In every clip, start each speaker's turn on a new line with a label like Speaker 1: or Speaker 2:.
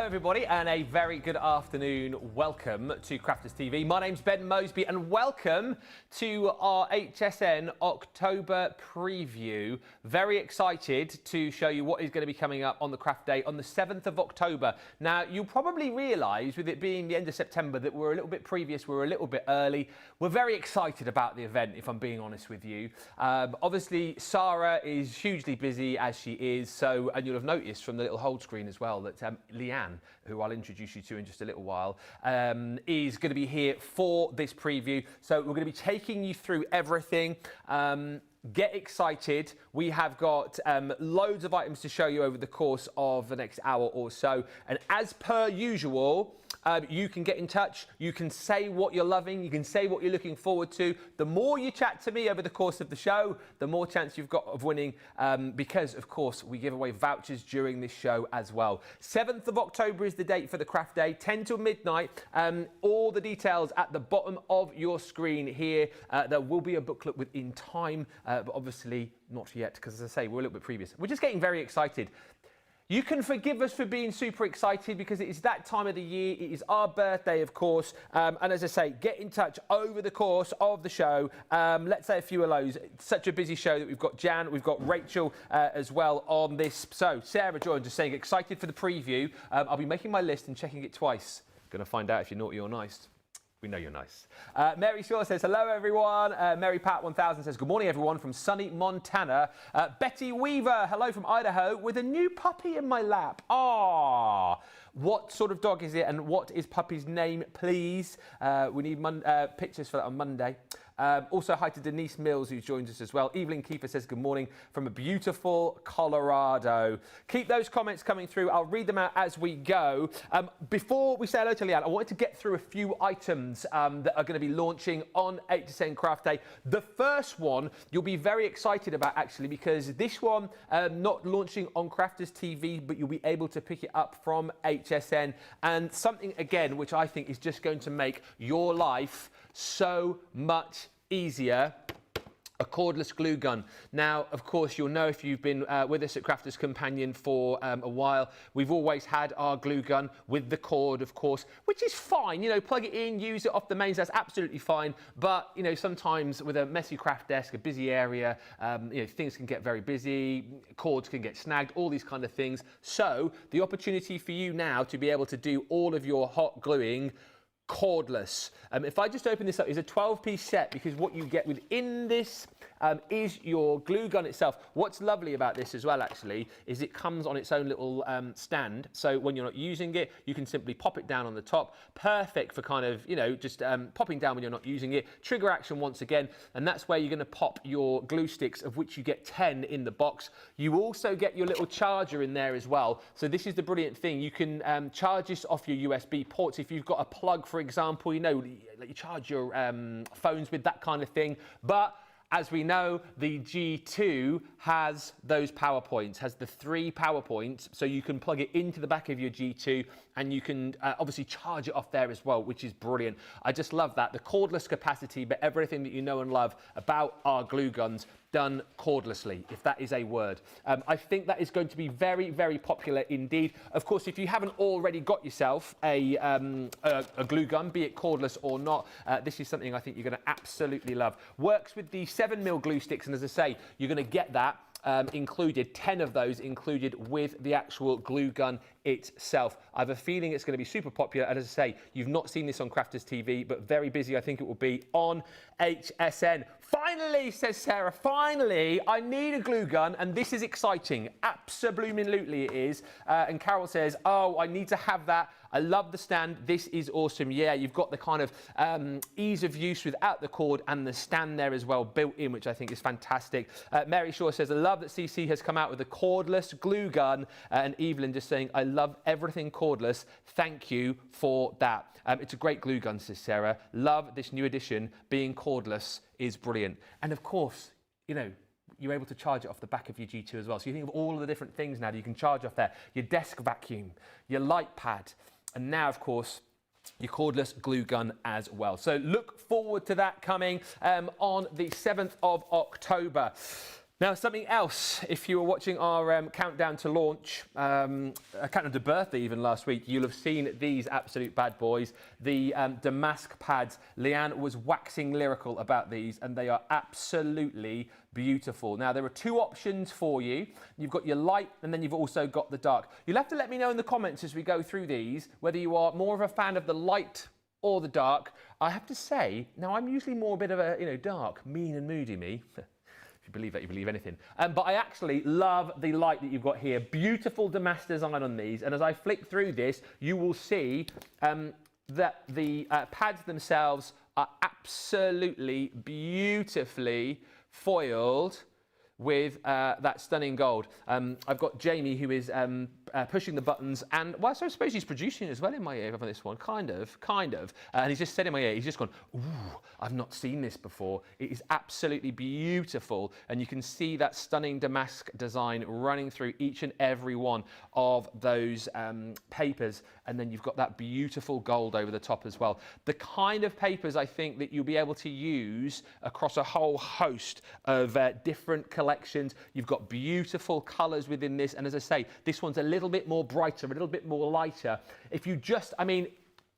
Speaker 1: everybody, and a very good afternoon. Welcome to Crafters TV. My name's Ben Mosby, and welcome to our HSN October preview. Very excited to show you what is going to be coming up on the Craft Day on the 7th of October. Now, you'll probably realise, with it being the end of September, that we're a little bit previous, we're a little bit early. We're very excited about the event, if I'm being honest with you. Obviously, Sarah is hugely busy, as she is, so, and you'll have noticed from the little hold screen as well that Leann, who I'll introduce you to in just a little while, is going to be here for this preview. So we're going to be taking you through everything. Get excited. We have got loads of items to show you over the course of the next hour or so. And as per usual, you can get in touch. You can say what you're loving. You can say what you're looking forward to. The more you chat to me over the course of the show, the more chance you've got of winning because, of course, we give away vouchers during this show as well. 7th of October is the date for the Craft Day, 10 till midnight. All the details at the bottom of your screen here. There will be a booklet within time, but obviously not yet because, as I say, we're a little bit previous. We're just getting very excited. You can forgive us for being super excited because it is that time of the year. It is our birthday, of course. And as I say, get in touch over the course of the show. Let's say a few hellos. It's such a busy show that we've got Jan, we've got Rachel as well on this. So Sarah joined us saying, excited for the preview. I'll be making my list and checking it twice. Going to find out if you're naughty or nice. We know you're nice. Mary Shaw says, hello, everyone. Mary Pat 1000 says, good morning, everyone, from sunny Montana. Betty Weaver, hello from Idaho, with a new puppy in my lap. Ah, what sort of dog is it, and what is puppy's name, please? We need pictures for that on Monday. Also, hi to Denise Mills, who joins us as well. Evelyn Kiefer says, good morning from a beautiful Colorado. Keep those comments coming through. I'll read them out as we go. Before we say hello to Leann, I wanted to get through a few items that are going to be launching on HSN Craft Day. The first one you'll be very excited about, actually, because this one not launching on Crafters TV, but you'll be able to pick it up from HSN. And something, again, which I think is just going to make your life so much easier, a cordless glue gun. Now, of course, you'll know if you've been with us at Crafters Companion for a while, we've always had our glue gun with the cord, of course, which is fine. You know, plug it in, use it off the mains, that's absolutely fine. But, you know, sometimes with a messy craft desk, a busy area, you know, things can get very busy, cords can get snagged, all these kind of things. So the opportunity for you now to be able to do all of your hot gluing cordless. If I just open this up, it's a 12-piece set because what you get within this is your glue gun itself. What's lovely about this as well, actually, is it comes on its own little stand. So when you're not using it, you can simply pop it down on the top. Perfect for kind of, you know, just popping down when you're not using it. Trigger action once again, and that's where you're going to pop your glue sticks, of which you get 10 in the box. You also get your little charger in there as well. So this is the brilliant thing. You can charge this off your USB ports. If you've got a plug, for example, you know, you charge your phones with that kind of thing. But as we know, the G2 has those power points, has the 3 power points, so you can plug it into the back of your G2 and you can obviously charge it off there as well, which is brilliant. I just love that. The cordless capacity, but everything that you know and love about our glue guns done cordlessly, if that is a word. I think that is going to be very, very popular indeed. Of course, if you haven't already got yourself a glue gun, be it cordless or not, this is something I think you're going to absolutely love. Works with the 7mm glue sticks, and as I say, you're going to get that included, 10 of those included with the actual glue gun itself. I have a feeling it's going to be super popular, and as I say, you've not seen this on Crafters TV, but very busy I think it will be on HSN. Finally, says Sarah, finally, I need a glue gun, and this is exciting. Absolutely it is. And Carol says, oh, I need to have that. I love the stand. This is awesome. Yeah, you've got the kind of ease of use without the cord and the stand there as well built in, which I think is fantastic. Mary Shaw says, I love that CC has come out with a cordless glue gun. And Evelyn just saying, I love everything cordless. Thank you for that. It's a great glue gun, says Sarah. Love this new edition. Being cordless is brilliant. And of course, you know, you're able to charge it off the back of your G2 as well. So you think of all of the different things now that you can charge off there. Your desk vacuum, your light pad, and now, of course, your cordless glue gun as well. So look forward to that coming on the 7th of October. Now, something else, if you were watching our countdown to launch, countdown to birthday even last week, you'll have seen these absolute bad boys, the Damask pads. Leann was waxing lyrical about these, and they are absolutely beautiful. Now, there are two options for you. You've got your light, and then you've also got the dark. You'll have to let me know in the comments as we go through these, whether you are more of a fan of the light or the dark. I have to say, now I'm usually more a bit of a, dark, mean and moody me. You believe that, you believe anything. But I actually love the light that you've got here. Beautiful damask design on these. And as I flick through this, you will see that the pads themselves are absolutely beautifully foiled with that stunning gold. I've got Jamie, who is pushing the buttons, and well, so I suppose he's producing as well in my ear for this one, kind of. And he's just said in my ear, he's just gone, ooh, I've not seen this before. It is absolutely beautiful, and you can see that stunning damask design running through each and every one of those papers, and then you've got that beautiful gold over the top as well. The kind of papers I think that you'll be able to use across a whole host of different collections. You've got beautiful colours within this, and as I say, this one's a little bit more brighter, a little bit more lighter. If you just,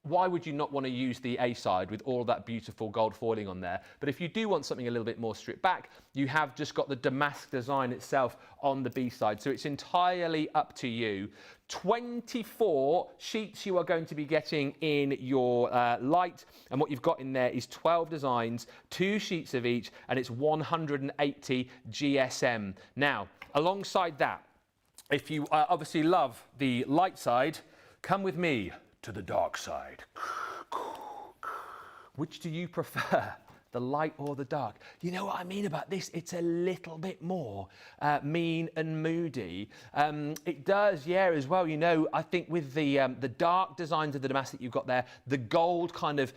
Speaker 1: why would you not want to use the A side with all that beautiful gold foiling on there? But if you do want something a little bit more stripped back, you have just got the damask design itself on the B side. So it's entirely up to you. 24 sheets you are going to be getting in your light, and what you've got in there is 12 designs, 2 sheets of each, and it's 180 GSM. Now, alongside that, if you obviously love the light side, come with me to the dark side. Which do you prefer, the light or the dark? You know what I mean about this? It's a little bit more mean and moody. It does, yeah, as well. I think with the dark designs of the damask that you've got there, the gold kind of,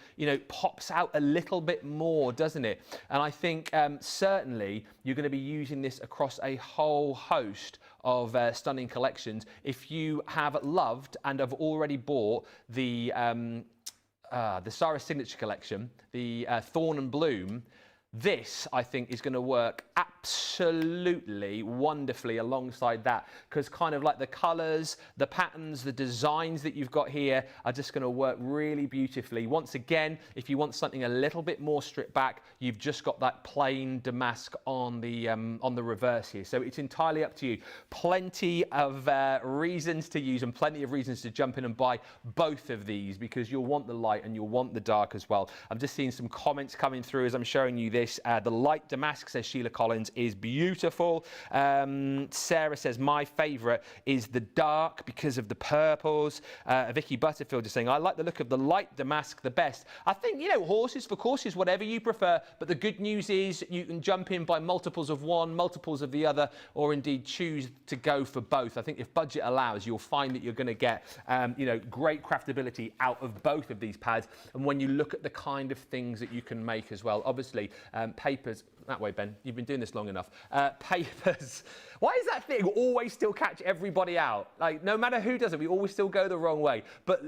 Speaker 1: pops out a little bit more, doesn't it? And I think certainly you're going to be using this across a whole host of stunning collections. If you have loved and have already bought the Sarah Signature collection, the Thorn and Bloom, this, I think, is going to work absolutely wonderfully alongside that, because kind of like the colours, the patterns, the designs that you've got here are just going to work really beautifully. Once again, if you want something a little bit more stripped back, you've just got that plain damask on the reverse here. So it's entirely up to you. Plenty of reasons to use and plenty of reasons to jump in and buy both of these, because you'll want the light and you'll want the dark as well. I'm just seeing some comments coming through as I'm showing you this. The light damask, says Sheila Collins, is beautiful. Sarah says, my favourite is the dark because of the purples. Vicky Butterfield is saying, I like the look of the light damask the best. I think, horses for courses, whatever you prefer. But the good news is you can jump in by multiples of one, multiples of the other, or indeed choose to go for both. I think if budget allows, you'll find that you're going to get, great craftability out of both of these pads. And when you look at the kind of things that you can make as well, obviously, papers, that way, Ben, you've been doing this long enough. Papers, why is that thing always still catch everybody out? Like, no matter who does it, we always still go the wrong way. But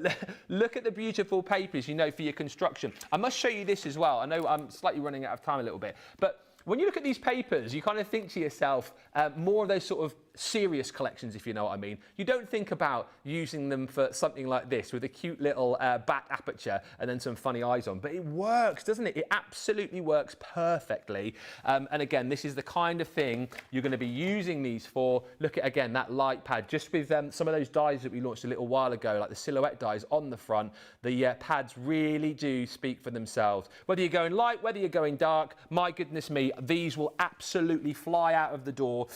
Speaker 1: look at the beautiful papers, for your construction. I must show you this as well. I know I'm slightly running out of time a little bit, but when you look at these papers, you kind of think to yourself, more of those sort of serious collections, if you know what I mean. You don't think about using them for something like this with a cute little bat aperture and then some funny eyes on, but it works, doesn't it? It absolutely works perfectly. And again, this is the kind of thing you're going to be using these for. Look at, again, that light pad, just with some of those dies that we launched a little while ago, like the silhouette dies on the front. The pads really do speak for themselves. Whether you're going light, whether you're going dark, my goodness me, these will absolutely fly out of the door,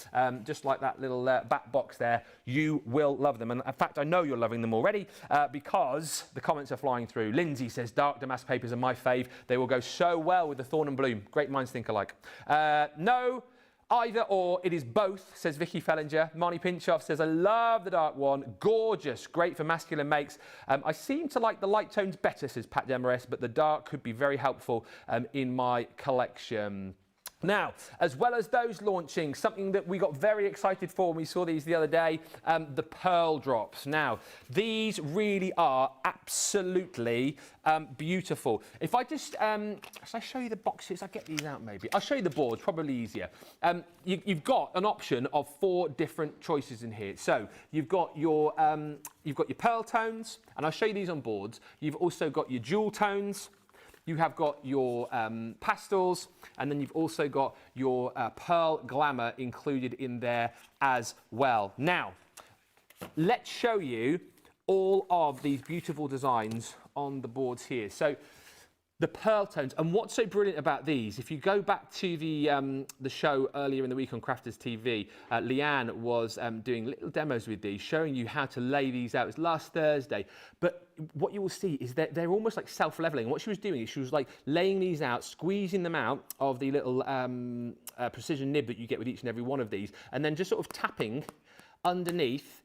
Speaker 1: just like that little back box there. You will love them, and in fact I know you're loving them already, because the comments are flying through. Lindsay says dark damask papers are my fave. They will go so well with the Thorn and Bloom. Great minds think alike. No, either or, it is both, says Vicky Fellinger. Marnie Pinchoff says, I love the dark one. Gorgeous, great for masculine makes. I seem to like the light tones better, says Pat Demarest, but the dark could be very helpful in my collection. Now, as well as those launching, something that we got very excited for when we saw these the other day, the pearl drops. Now, these really are absolutely beautiful. If I just, shall I show you the boxes? I'll get these out maybe. I'll show you the boards, probably easier. You've got an option of 4 different choices in here. So you've got your pearl tones, and I'll show you these on boards. You've also got your jewel tones. You have got your pastels, and then you've also got your pearl glamour included in there as well. Now, let's show you all of these beautiful designs on the boards here. So the pearl tones, and what's so brilliant about these, if you go back to the show earlier in the week on Crafters TV, Leann was doing little demos with these, showing you how to lay these out. It was last Thursday. But what you will see is that they're almost like self-leveling. What she was doing is she was like laying these out, squeezing them out of the little precision nib that you get with each and every one of these, and then just sort of tapping underneath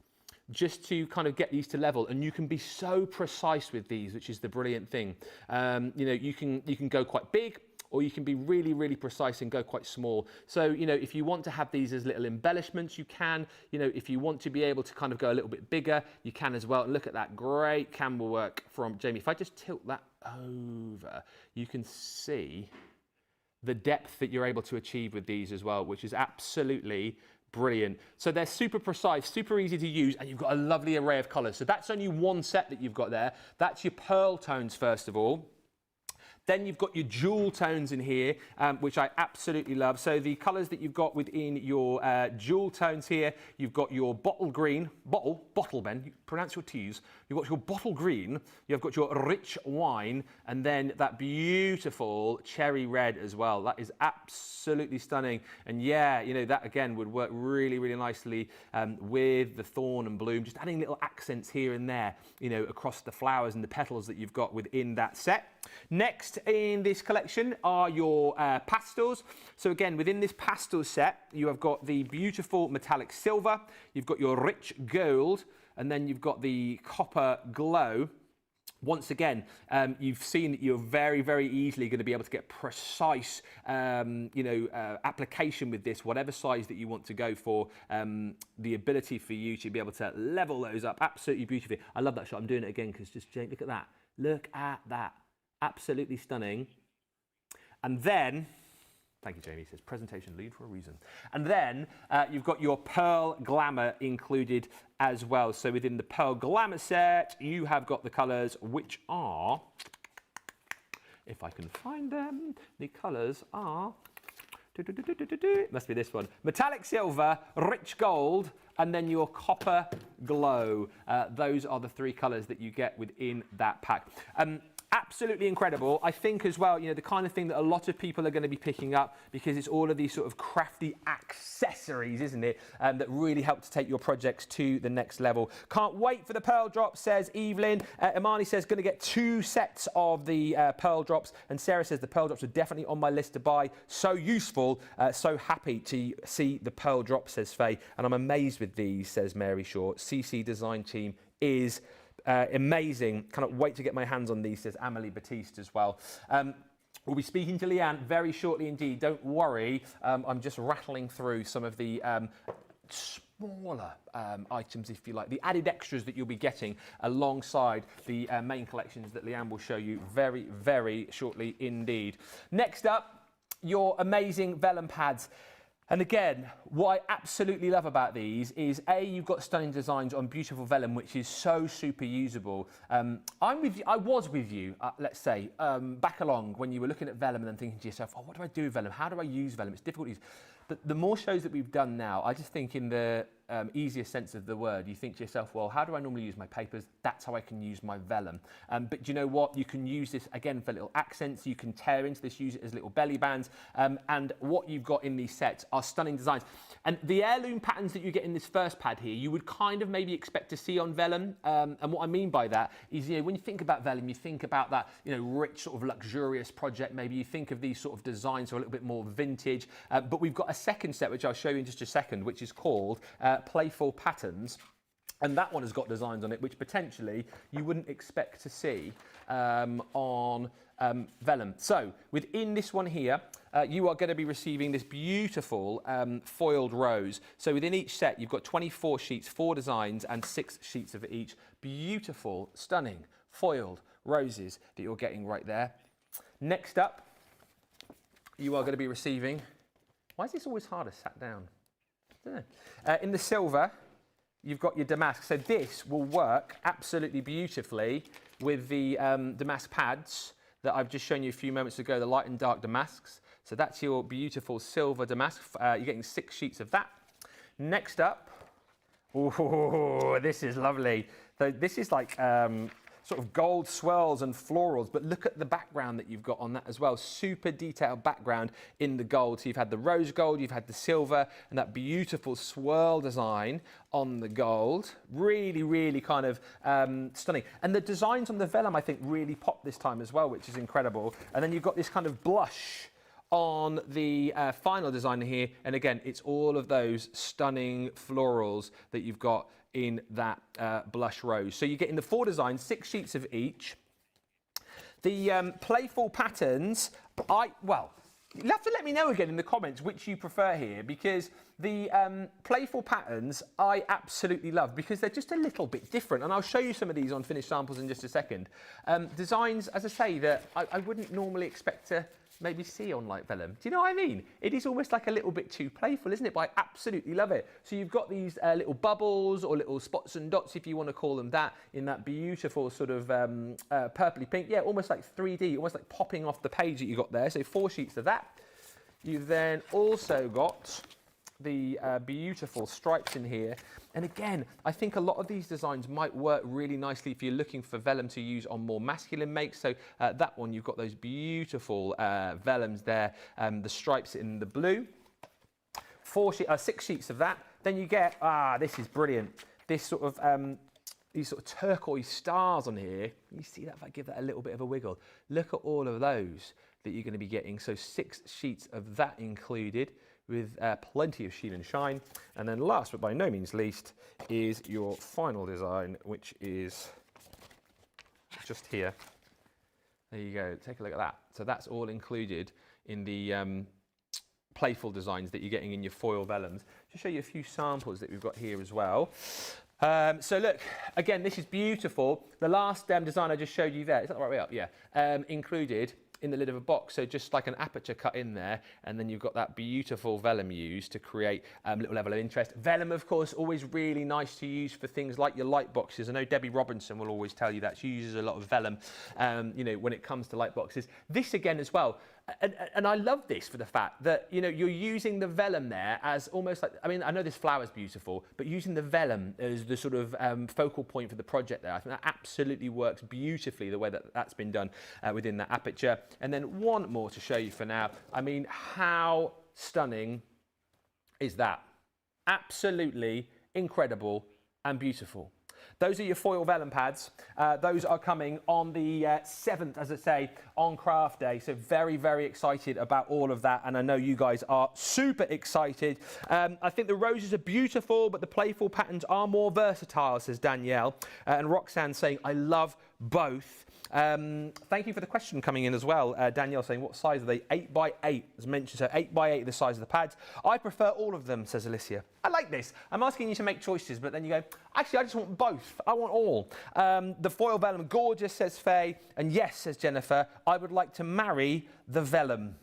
Speaker 1: just to kind of get these to level. And you can be so precise with these, which is the brilliant thing. You know, you can go quite big, or you can be really, really precise and go quite small. So, you know, if you want to have these as little embellishments, you can. You know, if you want to be able to kind of go a little bit bigger, you can as well. And look at that great camel work from Jamie. If I just tilt that over, you can see the depth that you're able to achieve with these as well, which is absolutely brilliant. So they're super precise, super easy to use, and you've got a lovely array of colours. So that's only one set that you've got there. That's your pearl tones, first of all. Then you've got your jewel tones in here, which I absolutely love. So the colours that you've got within your jewel tones here, you've got your bottle green, bottle, Ben, you pronounce your T's. You've got your bottle green, you've got your rich wine, and then that beautiful cherry red as well. That is absolutely stunning. And yeah, you know, that again would work really, really nicely with the thorn and bloom, just adding little accents here and there, you know, across the flowers and the petals that you've got within that set. Next in this collection are your pastels. So again, within this pastel set, you have got the beautiful metallic silver, you've got your rich gold, and then you've got the copper glow. Once again, you've seen that you're very, very easily going to be able to get precise, application with this, whatever size that you want to go for. The ability for you to be able to level those up absolutely beautifully. I love that shot. I'm doing it again because just look at that. Look at that. Absolutely stunning. And then, thank you, Jamie, says presentation lead for a reason. And then you've got your pearl glamour included as well. So within the pearl glamour set, you have got the colours which are, if I can find them, the colours are, it must be this one, metallic silver, rich gold, and then your copper glow. Those are the 3 colours that you get within that pack. Absolutely incredible. I think as well, you know, the kind of thing that a lot of people are going to be picking up, because it's all of these sort of crafty accessories, isn't it, that really help to take your projects to the next level. Can't wait for the pearl drops, says Evelyn. Imani says going to get 2 sets of the pearl drops, and Sarah says the pearl drops are definitely on my list to buy. So useful, so happy to see the pearl drops, says Faye, and I'm amazed with these, says Mary Shaw. CC Design Team is amazing. Cannot wait to get my hands on these, says Amelie Batiste as well. We'll be speaking to Leann very shortly indeed. Don't worry, I'm just rattling through some of the smaller items, if you like, the added extras that you'll be getting alongside the main collections that Leann will show you very, very shortly indeed. Next up, your amazing vellum pads. And again, what I absolutely love about these is, A, you've got stunning designs on beautiful vellum, which is so super usable. I was with you, let's say, back along when you were looking at vellum and then thinking to yourself, oh, what do I do with vellum? How do I use vellum? It's difficult to use. But the more shows that we've done now, I just think in the easiest sense of the word, you think to yourself, well, how do I normally use my papers? That's how I can use my vellum. But do you know what? You can use this, again, for little accents. You can tear into this, use it as little belly bands. And what you've got in these sets are stunning designs. And the heirloom patterns that you get in this first pad here, you would kind of maybe expect to see on vellum. And what I mean by that is, you know, when you think about vellum, you think about that, you know, rich sort of luxurious project. Maybe you think of these sort of designs are a little bit more vintage. But we've got a second set, which I'll show you in just a second, which is called Playful Patterns. And that one has got designs on it which potentially you wouldn't expect to see on vellum. So within this one here, you are going to be receiving this beautiful foiled rose. So within each set, you've got 24 sheets, 4 designs, and 6 sheets of each. Beautiful, stunning, foiled roses that you're getting right there. Next up, you are going to be receiving, why is this always harder sat down? I don't know. In the silver, you've got your damask. So this will work absolutely beautifully with the damask pads that I've just shown you a few moments ago, the light and dark damasks. So that's your beautiful silver damask. You're getting 6 sheets of that. Next up, oh, this is lovely. So this is like sort of gold swirls and florals, but look at the background that you've got on that as well. Super detailed background in the gold. So you've had the rose gold, you've had the silver, and that beautiful swirl design on the gold. Really, really kind of stunning. And the designs on the vellum, I think, really pop this time as well, which is incredible. And then you've got this kind of blush on the final design here. And again, it's all of those stunning florals that you've got in that blush rose. So you're getting the 4 designs, 6 sheets of each. The playful patterns, well, you'll have to let me know again in the comments which you prefer here, because the playful patterns I absolutely love because they're just a little bit different. And I'll show you some of these on finished samples in just a second. Designs, as I say, that I wouldn't normally expect to maybe see on like vellum. Do you know what I mean? It is almost like a little bit too playful, isn't it? But I absolutely love it. So you've got these little bubbles or little spots and dots, if you want to call them that, in that beautiful sort of purpley pink. Yeah, almost like 3D, almost like popping off the page that you got there. So 4 sheets of that. You've then also got the beautiful stripes in here. And again, I think a lot of these designs might work really nicely if you're looking for vellum to use on more masculine makes. So that one, you've got those beautiful vellums there, the stripes in the blue. 6 sheets of that. Then you get, this is brilliant, this sort of, these sort of turquoise stars on here. You see that if I give that a little bit of a wiggle? Look at all of those that you're going to be getting. So 6 sheets of that included, with plenty of sheen and shine. And then last but by no means least is your final design, which is just here. There you go, take a look at that. So that's all included in the playful designs that you're getting in your foil vellums. Just show you a few samples that we've got here as well. So look, again, this is beautiful. The last design I just showed you there, is that the right way up? Yeah, included in the lid of a box, so just like an aperture cut in there, and then you've got that beautiful vellum used to create a little level of interest. Vellum, of course, always really nice to use for things like your light boxes. I know Debbie Robinson will always tell you that. She uses a lot of vellum, you know, when it comes to light boxes. This again as well. And I love this for the fact that, you know, you're using the vellum there as almost like, I mean, I know this flower's beautiful, but using the vellum as the sort of focal point for the project there, I think that absolutely works beautifully the way that that's been done within that aperture. And then one more to show you for now. I mean, how stunning is that? Absolutely incredible and beautiful. Those are your foil vellum pads. Those are coming on the 7th, as I say, on Craft Day. So very, very excited about all of that. And I know you guys are super excited. I think the roses are beautiful, but the playful patterns are more versatile, says Danielle. And Roxanne saying, I love both. Thank you for the question coming in as well. Danielle saying, what size are they? 8 by 8, as mentioned. So 8 by 8, the size of the pads. I prefer all of them, says Alicia. I like this. I'm asking you to make choices, but then you go, actually, I just want both. I want all. The foil vellum, gorgeous, says Faye. And yes, says Jennifer, I would like to marry the vellum.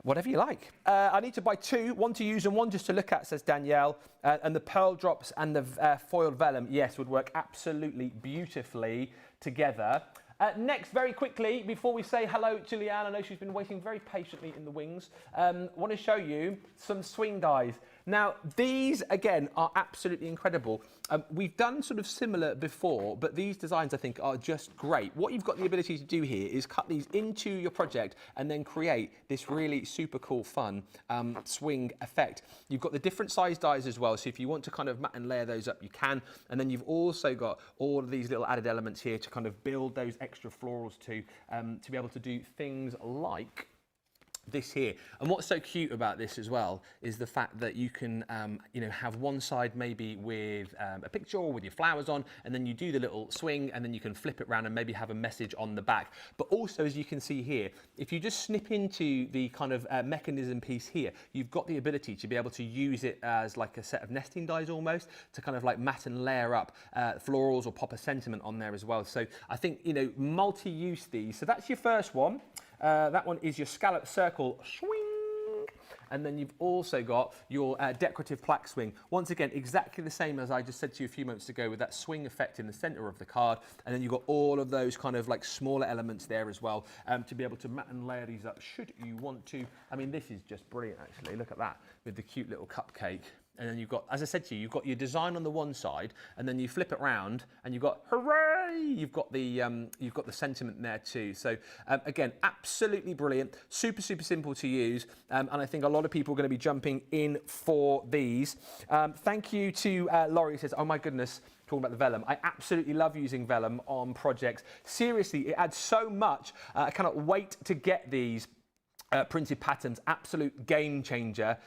Speaker 1: Whatever you like. I need to buy 2, 1 to use and 1 just to look at, says Danielle. And the pearl drops and the foiled vellum, yes, would work absolutely beautifully together. Next, very quickly, before we say hello to Leann, I know she's been waiting very patiently in the wings, want to show you some swing dies. Now, these, again, are absolutely incredible. We've done sort of similar before, but these designs, I think, are just great. What you've got the ability to do here is cut these into your project and then create this really super cool, fun swing effect. You've got the different size dies as well, so if you want to kind of mat and layer those up, you can. And then you've also got all of these little added elements here to kind of build those extra florals to be able to do things like this here. And what's so cute about this as well is the fact that you can, you know, have one side maybe with a picture or with your flowers on, and then you do the little swing, and then you can flip it around and maybe have a message on the back. But also, as you can see here, if you just snip into the kind of mechanism piece here, you've got the ability to be able to use it as like a set of nesting dies almost, to kind of like mat and layer up florals or pop a sentiment on there as well. So I think, you know, multi-use these. So that's your first one. That one is your scallop circle swing, and then you've also got your decorative plaque swing. Once again, exactly the same as I just said to you a few moments ago, with that swing effect in the centre of the card, and then you've got all of those kind of like smaller elements there as well, to be able to mat and layer these up should you want to. I mean, this is just brilliant actually. Look at that with the cute little cupcake. And then you've got, as I said to you, you've got your design on the one side, and then you flip it round, and you've got hooray! You've got the sentiment there too. So again, absolutely brilliant, super simple to use, and I think a lot of people are going to be jumping in for these. Thank you to Laurie, who says, "Oh my goodness." Talking about the vellum, I absolutely love using vellum on projects. Seriously, it adds so much. I cannot wait to get these. Printed patterns, absolute game changer.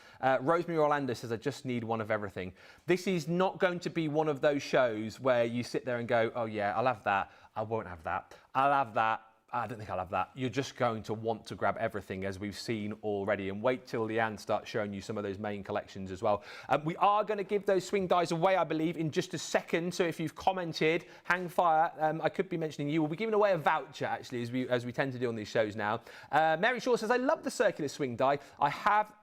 Speaker 1: Rosemary Orlando says, I just need one of everything. This is not going to be one of those shows where you sit there and go, oh yeah, I'll have that, I won't have that, I'll have that, I don't think I'll have that. You're just going to want to grab everything, as we've seen already, and wait till Leann starts showing you some of those main collections as well. We are going to give those swing dies away, I believe, in just a second. So if you've commented, hang fire. I could be mentioning you. We'll be giving away a voucher, actually, as we tend to do on these shows now. Mary Shaw says, I love the circular swing die. I have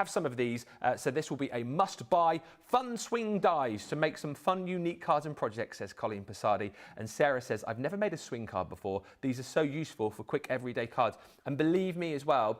Speaker 1: some of these, so this will be a must-buy. Fun swing dies to make some fun, unique cards and projects, says Colleen Passardi. And Sarah says, I've never made a swing card before. These are so useful for quick, everyday cards. And believe me as well,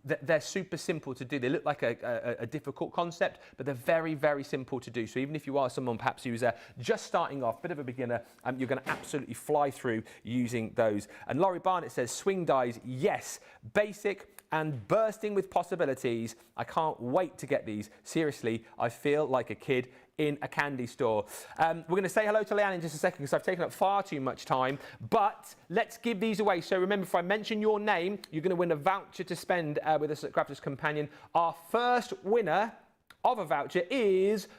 Speaker 1: they're super simple to do. They look like a difficult concept, but they're very simple to do. So even if you are someone perhaps who's just starting off, bit of a beginner, you're going to absolutely fly through using those. And Laurie Barnett says, swing dies, yes, basic and bursting with possibilities. I can't wait to get these. Seriously, I feel like a kid in a candy store. We're going to say hello to Leann in just a second because I've taken up far too much time, but let's give these away. So remember, if I mention your name, you're going to win a voucher to spend with us at Crafters Companion. Our first winner of a voucher is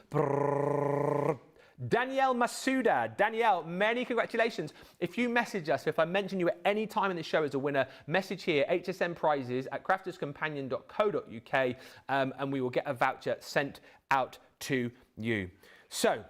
Speaker 1: Danielle Masuda. Danielle, many congratulations. If you message us, if I mention you at any time in the show as a winner, message here, HSN prizes at crafterscompanion.co.uk, and we will get a voucher sent out to you. So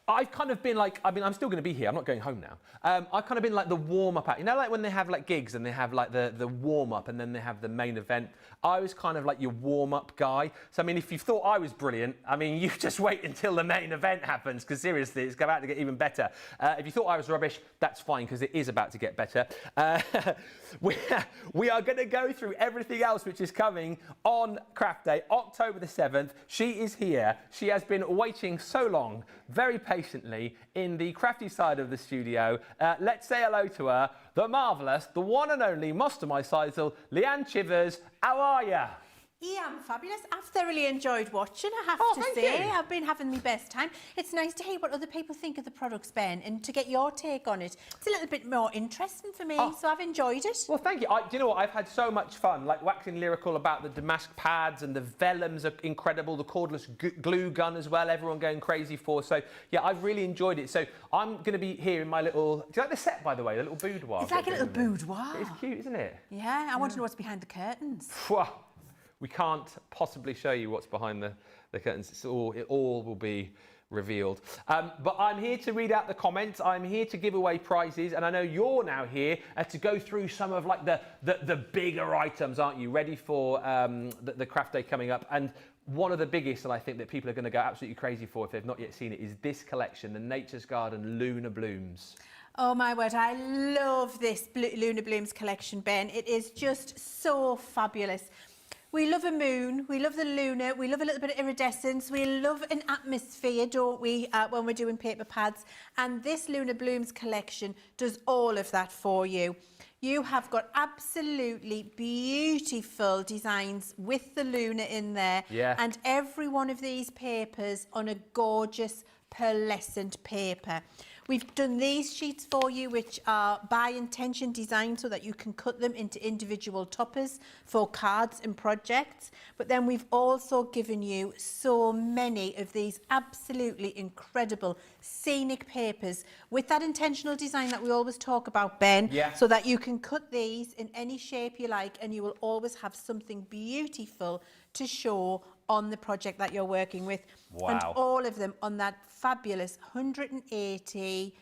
Speaker 1: I've kind of been like, I mean, I'm still going to be here. I'm not going home now. I've kind of been like the warm-up act. You know, like when they have like gigs and they have like the warm-up and then they have the main event. I was kind of like your warm-up guy. So, I mean, if you thought I was brilliant, I mean, you just wait until the main event happens, because seriously, it's about to get even better. If you thought I was rubbish, that's fine, because it is about to get better. We are going to go through everything else which is coming on Craft Day, October the 7th. She is here. She has been waiting so long, very patiently, in the crafty side of the studio. Let's say hello to her, the marvellous, the one and only Master My Sizel, Leann Chivers. How are you?
Speaker 2: Yeah, I'm fabulous. I've thoroughly enjoyed watching, I have to say. I've been having my best time. It's nice to hear what other people think of the products, Ben, and to get your take on it. It's a little bit more interesting for me, so I've enjoyed it.
Speaker 1: Well, thank you. Do you know what? I've had so much fun, like waxing lyrical about the Damask pads, and the vellums are incredible, the cordless glue gun as well, everyone going crazy for. So, yeah, I've really enjoyed it. So I'm going to be here in my little... Do you like the set, by the way, the little boudoir?
Speaker 2: It's like a little boudoir.
Speaker 1: It's cute, isn't it?
Speaker 2: Yeah, I want to know what's behind the curtains.
Speaker 1: We can't possibly show you what's behind the curtains. It all will be revealed. But I'm here to read out the comments. I'm here to give away prizes, and I know you're now here to go through some of like the bigger items, aren't you? Ready for the craft day coming up. And one of the biggest, and I think that people are going to go absolutely crazy for if they've not yet seen it, is this collection, the Nature's Garden Lunar Blooms.
Speaker 2: Oh my word, I love this Lunar Blooms collection, Ben. It is just so fabulous. We love a moon, we love the lunar, we love a little bit of iridescence, we love an atmosphere, don't we, when we're doing paper pads. And this Lunar Blooms collection does all of that for you. You have got absolutely beautiful designs with the lunar in there. Yeah. And every one of these papers on a gorgeous pearlescent paper. We've done these sheets for you, which are by intention designed so that you can cut them into individual toppers for cards and projects. But then we've also given you so many of these absolutely incredible scenic papers with that intentional design that we always talk about, Ben, so that you can cut these in any shape you like, and you will always have something beautiful to show on the project that you're working with.
Speaker 1: Wow.
Speaker 2: And all of them on that fabulous 180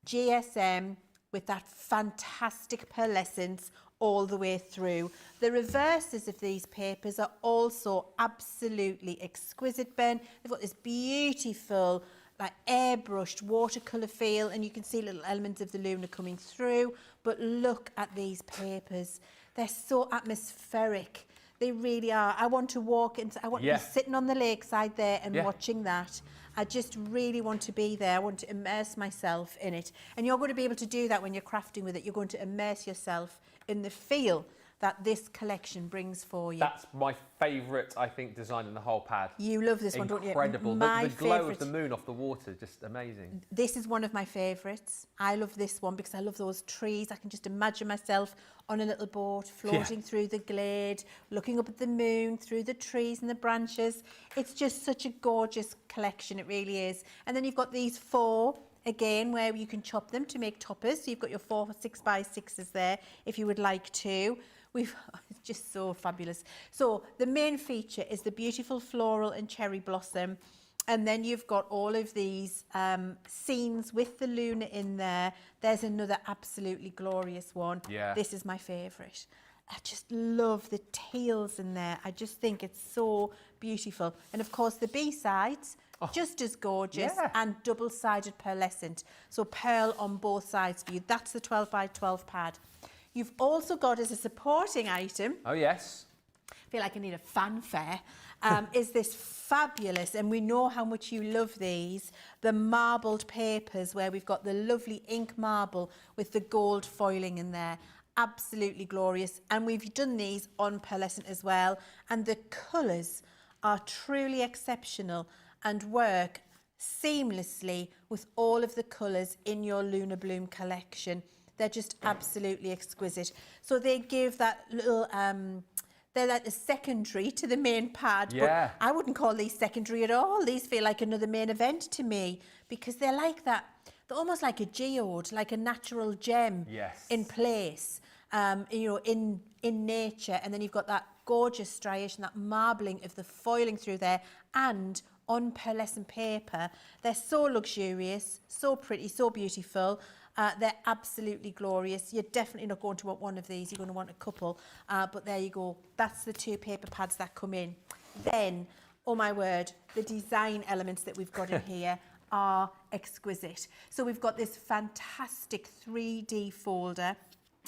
Speaker 2: GSM with that fantastic pearlescence all the way through. The reverses of these papers are also absolutely exquisite, Ben. They've got this beautiful like airbrushed watercolour feel, and you can see little elements of the Luna coming through. But look at these papers. They're so atmospheric. They really are. I want to walk into, I want to be sitting on the lakeside there and watching that. I just really want to be there. I want to immerse myself in it. And you're going to be able to do that when you're crafting with it. You're going to immerse yourself in the feel that this collection brings for you.
Speaker 1: That's my favourite, I think, design in the whole pad.
Speaker 2: You love this one, don't you?
Speaker 1: Incredible. The glow of the moon off the water, just amazing.
Speaker 2: This is one of my favourites. I love this one because I love those trees. I can just imagine myself on a little boat, floating through the glade, looking up at the moon, through the trees and the branches. It's just such a gorgeous collection, it really is. And then you've got these four, again, where you can chop them to make toppers. So you've got your 4 6x6s there, if you would like to. It's just so fabulous. So the main feature is the beautiful floral and cherry blossom. And then you've got all of these scenes with the Luna in there. There's another absolutely glorious one.
Speaker 1: Yeah.
Speaker 2: This is my favourite. I just love the teals in there. I just think it's so beautiful. And of course the B-sides, just as gorgeous, and double-sided pearlescent. So pearl on both sides for you. That's the 12 by 12 pad. You've also got as a supporting item,
Speaker 1: oh yes,
Speaker 2: I feel like I need a fanfare, is this fabulous, and we know how much you love these, the marbled papers where we've got the lovely ink marble with the gold foiling in there. Absolutely glorious. And we've done these on pearlescent as well, and the colours are truly exceptional and work seamlessly with all of the colours in your Luna Bloom collection. They're just absolutely exquisite. So they give that little, they're like the secondary to the main pad. But I wouldn't call these secondary at all. These feel like another main event to me because they're like that. They're almost like a geode, like a natural gem in place, you know, in nature. And then you've got that gorgeous striation, that marbling of the foiling through there, and on pearlescent paper. They're so luxurious, so pretty, so beautiful. They're absolutely glorious. You're definitely not going to want one of these. You're going to want a couple. But there you go. That's the 2 paper pads that come in. Then, oh my word, the design elements that we've got in here are exquisite. So we've got this fantastic 3D folder.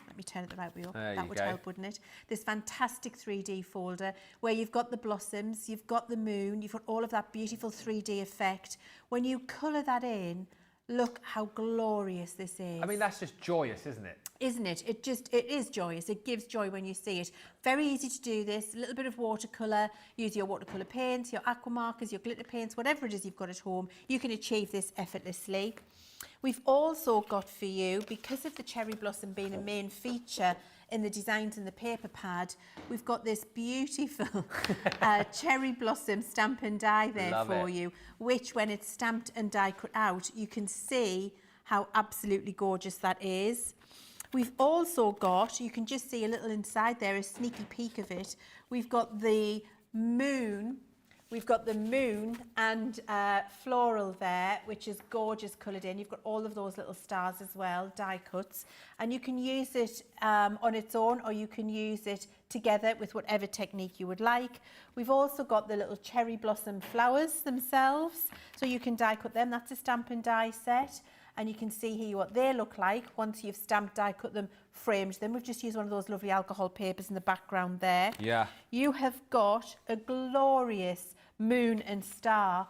Speaker 2: Let me turn it the right way up. That would help, wouldn't it? This fantastic 3D folder where you've got the blossoms, you've got the moon, you've got all of that beautiful 3D effect. When you colour that in, look how glorious this is.
Speaker 1: I mean, that's just joyous, isn't it?
Speaker 2: Isn't it? It is joyous. It gives joy when you see it. Very easy to do this. A little bit of watercolour. Use your watercolour paints, your aqua markers, your glitter paints, whatever it is you've got at home. You can achieve this effortlessly. We've also got for you, because of the cherry blossom being a main feature in the designs in the paper pad, we've got this beautiful cherry blossom stamp and die there for you, which when it's stamped and die cut out, you can see how absolutely gorgeous that is. We've also got, you can just see a little inside there, a sneaky peek of it. We've got the moon. We've got the moon and floral there, which is gorgeous coloured in. You've got all of those little stars as well, die cuts. And you can use it on its own, or you can use it together with whatever technique you would like. We've also got the little cherry blossom flowers themselves, so you can die cut them. That's a stamp and die set. And you can see here what they look like once you've stamped, die cut them, framed them. We've just used one of those lovely alcohol papers in the background there.
Speaker 1: Yeah.
Speaker 2: You have got a glorious moon and star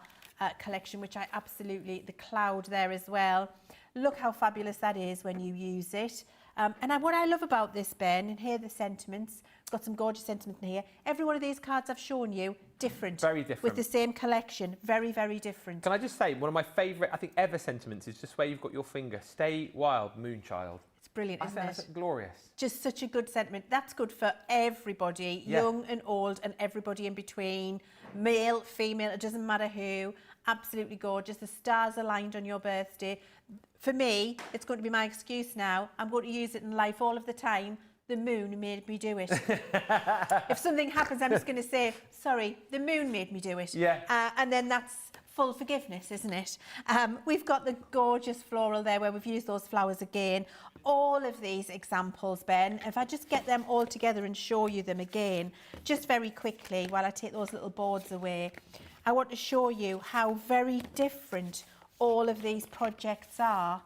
Speaker 2: collection, which I absolutely, the cloud there as well. Look how fabulous that is when you use it. What I love about this, Ben, and here are the sentiments, got some gorgeous sentiments in here. Every one of these cards I've shown you, different.
Speaker 1: Very different.
Speaker 2: With the same collection, very, very different.
Speaker 1: Can I just say, one of my favourite, I think, ever sentiments is just where you've got your finger. Stay wild, Moonchild. It's
Speaker 2: brilliant, isn't it?
Speaker 1: That's glorious.
Speaker 2: Just such a good sentiment. That's good for everybody, young and old and everybody in between, male, female, it doesn't matter who. Absolutely gorgeous. The stars aligned on your birthday. For me, it's going to be my excuse now. I'm going to use it in life all of the time. The moon made me do it. If something happens, I'm just going to say, sorry, the moon made me do it.
Speaker 1: Yeah.
Speaker 2: And then that's full forgiveness, isn't it? We've got the gorgeous floral there where we've used those flowers again. All of these examples, Ben, if I just get them all together and show you them again, just very quickly while I take those little boards away, I want to show you how very different all of these projects are,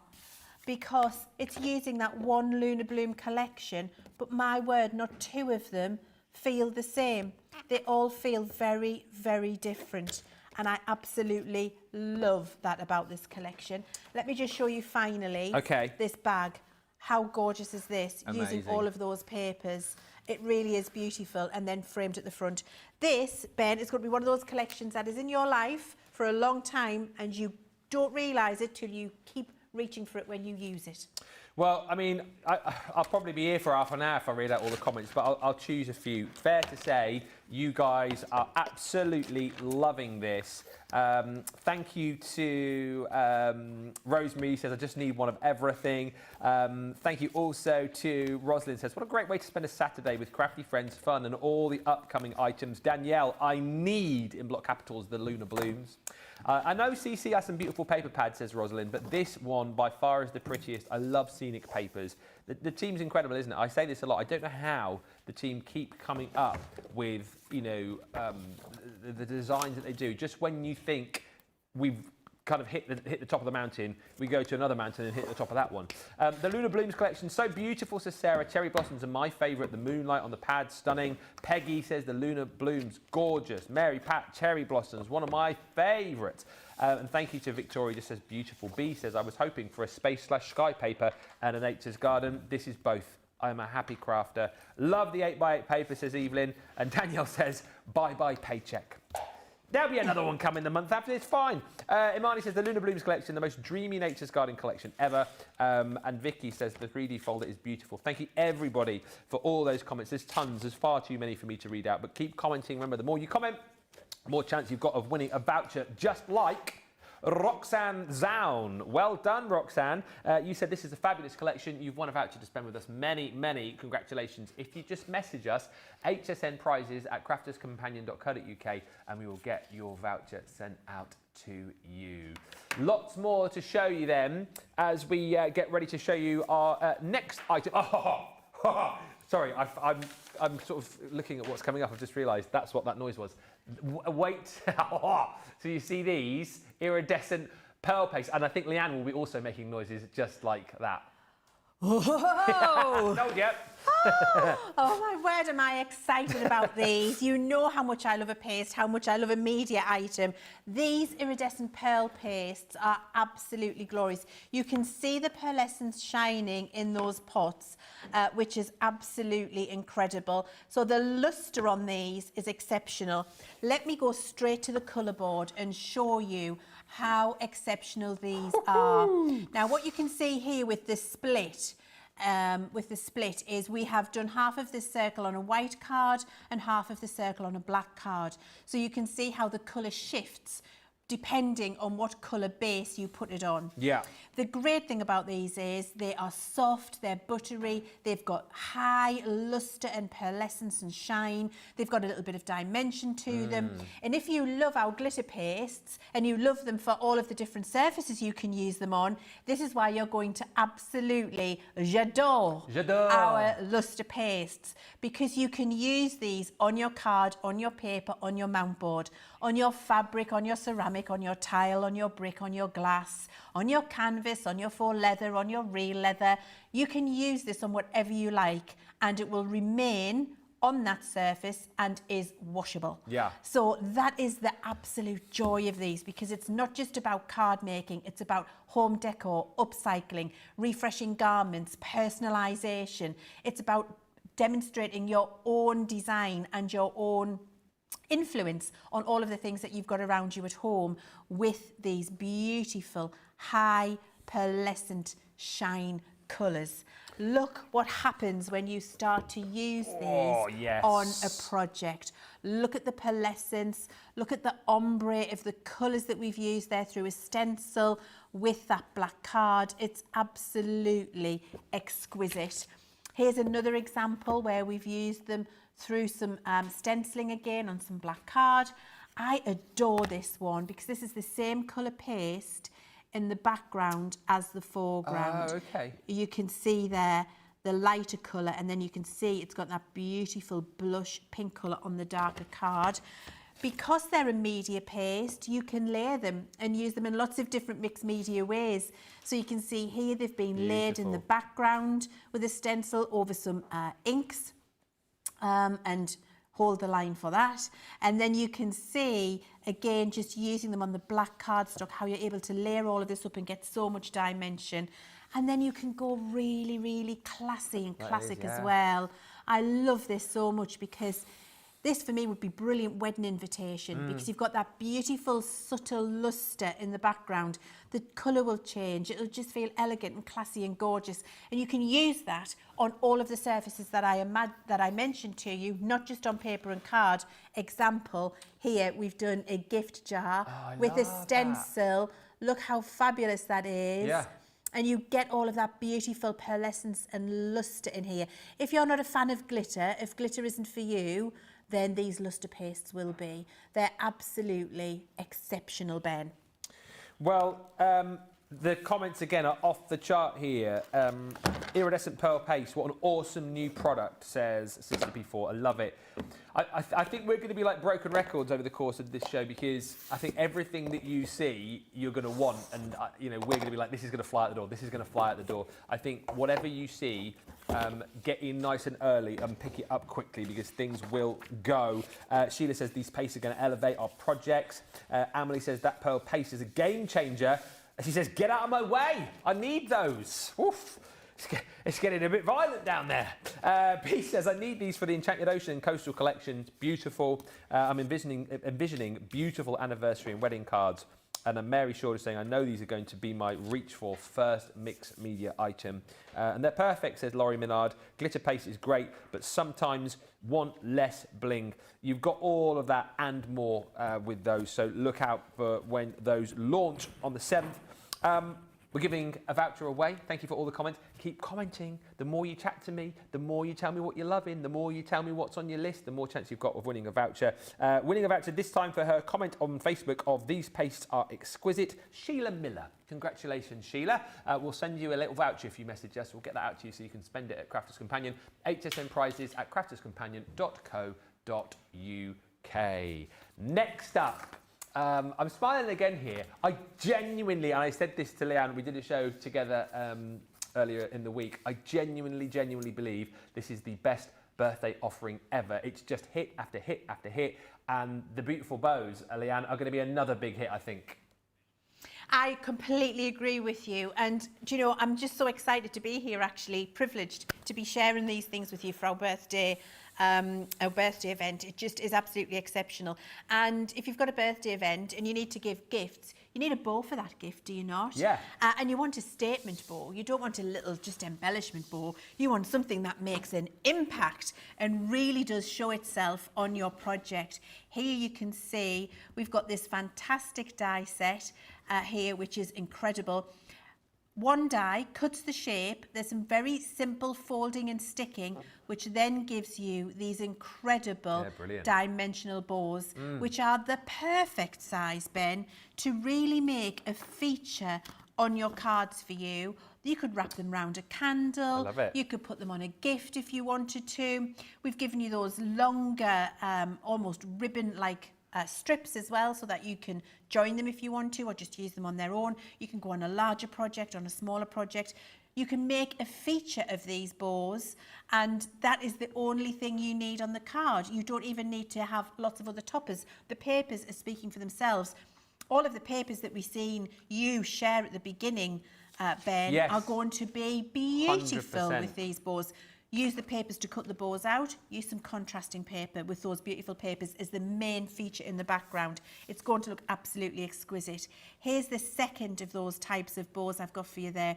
Speaker 2: because it's using that one Lunar Bloom collection, but my word, not two of them feel the same. They all feel very, very different. And I absolutely love that about this collection. Let me just show you finally this bag. How gorgeous is this?
Speaker 1: Amazing.
Speaker 2: Using all of those papers. It really is beautiful, and then framed at the front. This, Ben, is going to be one of those collections that is in your life for a long time, and you don't realise it till you keep reaching for it when you use it.
Speaker 1: Well, I mean, I'll probably be here for half an hour if I read out all the comments, but I'll choose a few. Fair to say, you guys are absolutely loving this. Thank you to Rosemary, says, I just need one of everything. Thank you also to Rosalind, says, what a great way to spend a Saturday with crafty friends, fun, and all the upcoming items. Danielle, I need, in block capitals, the Lunar Blooms. I know CC has some beautiful paper pads, says Rosalind, but this one by far is the prettiest. I love scenic papers. The team's incredible, isn't it? I say this a lot. I don't know how the team keep coming up with, you know, the designs that they do. Just when you think we've kind of hit the top of the mountain, we go to another mountain and hit the top of that one. The Lunar Blooms collection, so beautiful, says Sarah. Cherry blossoms are my favourite. The moonlight on the pad, stunning. Peggy says the Lunar Blooms, gorgeous. Mary Pat, cherry blossoms, one of my favourites. And thank you to Victoria, just says beautiful. B says, I was hoping for a space/sky paper and a nature's garden. This is both. I am a happy crafter. Love the 8x8 paper, says Evelyn. And Danielle says, bye-bye paycheck. There'll be another one coming the month after, it's fine. Imani says, the Lunar Blooms collection, the most dreamy Nature's Garden collection ever. And Vicky says, the 3D folder is beautiful. Thank you, everybody, for all those comments. There's tons, there's far too many for me to read out, but keep commenting. Remember, the more you comment, the more chance you've got of winning a voucher, just like Roxanne Zaun. Well done, Roxanne. You said this is a fabulous collection. You've won a voucher to spend with us. Many, many congratulations. If you just message us, HSN prizes at crafterscompanion.co.uk, and we will get your voucher sent out to you. Lots more to show you then as we get ready to show you our next item. Sorry, I'm sort of looking at what's coming up. I've just realised that's what that noise was. Wait. So you see these iridescent pearl paste, and I think Leann will be also making noises just like that.
Speaker 2: Oh!
Speaker 1: Told you.
Speaker 2: Oh my word, am I excited about these. You know how much I love a paste, how much I love a media item. These iridescent pearl pastes are absolutely glorious. You can see the pearlescence shining in those pots, which is absolutely incredible. So the luster on these is exceptional. Let me go straight to the colour board and show you how exceptional these are. Now, what you can see here with this split, is we have done half of this circle on a white card and half of the circle on a black card. So you can see how the colour shifts depending on what colour base you put it on.
Speaker 1: Yeah.
Speaker 2: The great thing about these is they are soft, they're buttery, they've got high lustre and pearlescence and shine, they've got a little bit of dimension to them. And if you love our glitter pastes and you love them for all of the different surfaces you can use them on, this is why you're going to absolutely j'adore our lustre pastes, because you can use these on your card, on your paper, on your mount board, on your fabric, on your ceramic, on your tile, on your brick, on your glass, on your canvas, on your faux leather, on your real leather. You can use this on whatever you like, and it will remain on that surface and is washable.
Speaker 1: Yeah.
Speaker 2: So that is the absolute joy of these, because it's not just about card making, it's about home decor, upcycling, refreshing garments, personalisation. It's about demonstrating your own design and your own influence on all of the things that you've got around you at home with these beautiful high pearlescent shine colours. Look what happens when you start to use these on a project. Look at the pearlescence, look at the ombre of the colours that we've used there through a stencil with that black card. It's absolutely exquisite. Here's another example where we've used them through some stenciling again on some black card. I adore this one because this is the same colour paste in the background as the foreground.
Speaker 1: Oh, okay.
Speaker 2: You can see there the lighter colour, and then you can see it's got that beautiful blush pink colour on the darker card. Because they're a media paste, you can layer them and use them in lots of different mixed media ways. So you can see here they've been layered in the background with a stencil over some inks, and hold the line for that. And then you can see, again, just using them on the black cardstock, how you're able to layer all of this up and get so much dimension. And then you can go really, really classy and classic as well. I love this so much because this for me would be brilliant wedding invitation because you've got that beautiful subtle lustre in the background. The colour will change. It'll just feel elegant and classy and gorgeous. And you can use that on all of the surfaces that I mentioned to you, not just on paper and card. Example, here we've done a gift jar with a stencil. Look how fabulous that is. Yeah. And you get all of that beautiful pearlescence and lustre in here. If you're not a fan of glitter, if glitter isn't for you, then these lustre pastes will be. They're absolutely exceptional, Ben.
Speaker 1: Well, the comments again are off the chart here. Iridescent Pearl Paste, what an awesome new product, says CCP4. I love it. I think we're going to be like broken records over the course of this show, because I think everything that you see, you're going to want. And, you know, we're going to be like, this is going to fly out the door. This is going to fly out the door. I think whatever you see, get in nice and early and pick it up quickly, because things will go. Sheila says these pastes are going to elevate our projects. Emily says that pearl paste is a game changer. She says, get out of my way. I need those. Oof. It's getting a bit violent down there. Pete says, I need these for the Enchanted Ocean and Coastal collections. Beautiful. I'm envisioning beautiful anniversary and wedding cards. And then Mary Short is saying, I know these are going to be my reach for first mixed media item. And they're perfect, says Laurie Minard. Glitter paste is great, but sometimes want less bling. You've got all of that and more with those. So look out for when those launch on the 7th. We're giving a voucher away. Thank you for all the comments. Keep commenting. The more you chat to me, the more you tell me what you're loving, the more you tell me what's on your list, the more chance you've got of winning a voucher. Winning a voucher this time for her comment on Facebook of these pastes are exquisite. Sheila Miller. Congratulations, Sheila. We'll send you a little voucher if you message us. We'll get that out to you so you can spend it at Crafters Companion. HSN prizes at crafterscompanion.co.uk. Next up, I'm smiling again here. I genuinely, and I said this to Leann, we did a show together earlier in the week, I genuinely believe this is the best birthday offering ever. It's just hit after hit after hit, and the beautiful bows, Leann, are going to be another big hit, I think.
Speaker 2: I completely agree with you, and do you know, I'm just so excited to be here, actually privileged to be sharing these things with you for our birthday event. It just is absolutely exceptional. And if you've got a birthday event and you need to give gifts, you need a bow for that gift, do you not?
Speaker 1: Yeah.
Speaker 2: And you want a statement bow. You don't want a little just embellishment bow. You want something that makes an impact and really does show itself on your project. Here you can see we've got this fantastic die set here, which is incredible. One die cuts the shape. There's some very simple folding and sticking, which then gives you these incredible dimensional bows, which are the perfect size, Ben, to really make a feature on your cards for you. You could wrap them around a candle. I love it. You could put them on a gift if you wanted to. We've given you those longer, almost ribbon-like strips as well, so that you can join them if you want to, or just use them on their own. You can go on a larger project, on a smaller project. You can make a feature of these bows, and that is the only thing you need on the card. You don't even need to have lots of other toppers. The papers are speaking for themselves. All of the papers that we've seen you share at the beginning, Ben,
Speaker 1: yes,
Speaker 2: are going to be beautiful
Speaker 1: 100%.
Speaker 2: with these bows. Use the papers to cut the bows out. Use some contrasting paper with those beautiful papers as the main feature in the background. It's going to look absolutely exquisite. Here's the second of those types of bows I've got for you there.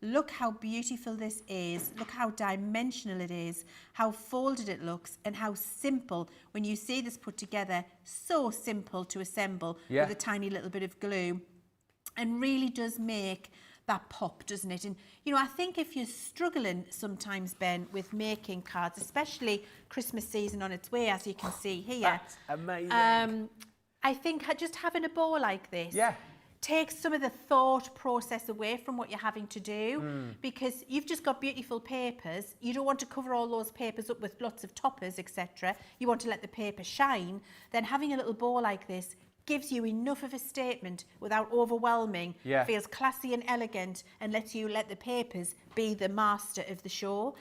Speaker 2: Look how beautiful this is. Look how dimensional it is, how folded it looks, and how simple, when you see this put together, so simple to assemble with a tiny little bit of glue, and really does make that pop, doesn't it? And, you know, I think if you're struggling sometimes, Ben, with making cards, especially Christmas season on its way, as you can see here.
Speaker 1: That's amazing.
Speaker 2: I think just having a bow like this takes some of the thought process away from what you're having to do, because you've just got beautiful papers. You don't want to cover all those papers up with lots of toppers, etc. You want to let the paper shine. Then having a little bow like this gives you enough of a statement without overwhelming, feels classy and elegant, and lets you let the papers be the master of the show,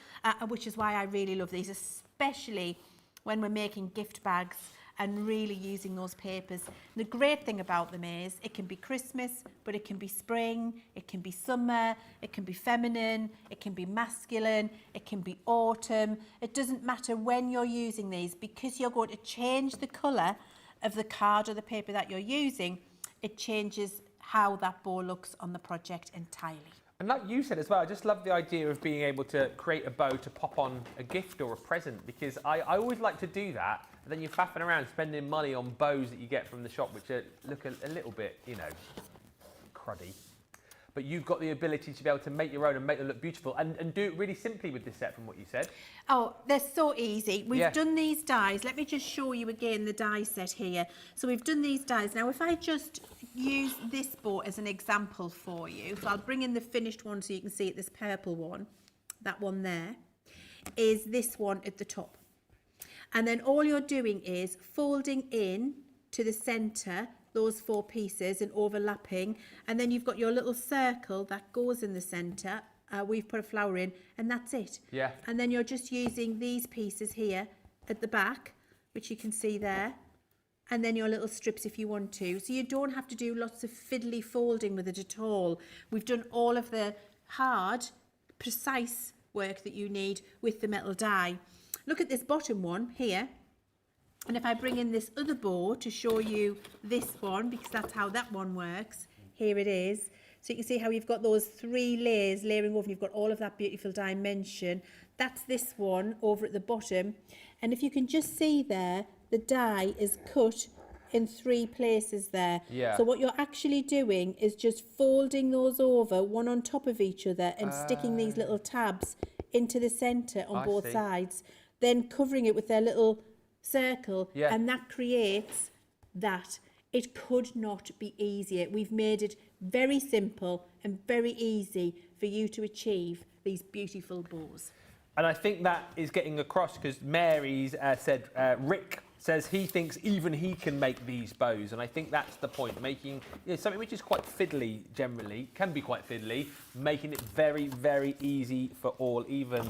Speaker 2: which is why I really love these, especially when we're making gift bags and really using those papers. The great thing about them is it can be Christmas, but it can be spring, it can be summer, it can be feminine, it can be masculine, it can be autumn. It doesn't matter when you're using these, because you're going to change the colour of the card or the paper that you're using. It changes how that bow looks on the project entirely.
Speaker 1: And like you said as well, I just love the idea of being able to create a bow to pop on a gift or a present, because I always like to do that, and then you're faffing around spending money on bows that you get from the shop, which look a little bit, you know, cruddy. But you've got the ability to be able to make your own and make them look beautiful, and do it really simply with this set from what you said.
Speaker 2: Oh, they're so easy. We've done these dies. Let me just show you again the die set here. So we've done these dies. Now, if I just use this bow as an example for you, so I'll bring in the finished one so you can see it, this purple one, that one there, is this one at the top. And then all you're doing is folding in to the centre those four pieces and overlapping, and then you've got your little circle that goes in the centre. We've put a flower in, and that's it. And then you're just using these pieces here at the back, which you can see there, and then your little strips if you want to. So you don't have to do lots of fiddly folding with it at all. We've done all of the hard, precise work that you need with the metal die. Look at this bottom one here. And if I bring in this other bow to show you this one, because that's how that one works, here it is. So you can see how you've got those 3 layers layering over, and you've got all of that beautiful dimension. That's this one over at the bottom. And if you can just see there, the die is cut in 3 places there. So what you're actually doing is just folding those over, one on top of each other, and sticking these little tabs into the centre on both sides. Then covering it with their little circle, and that creates that. It could not be easier. We've made it very simple and very easy for you to achieve these beautiful bows.
Speaker 1: And I think that is getting across, because Mary's said, Rick says he thinks even he can make these bows, and I think that's the point, making something which is quite fiddly generally, can be quite fiddly, making it very, very easy for all, even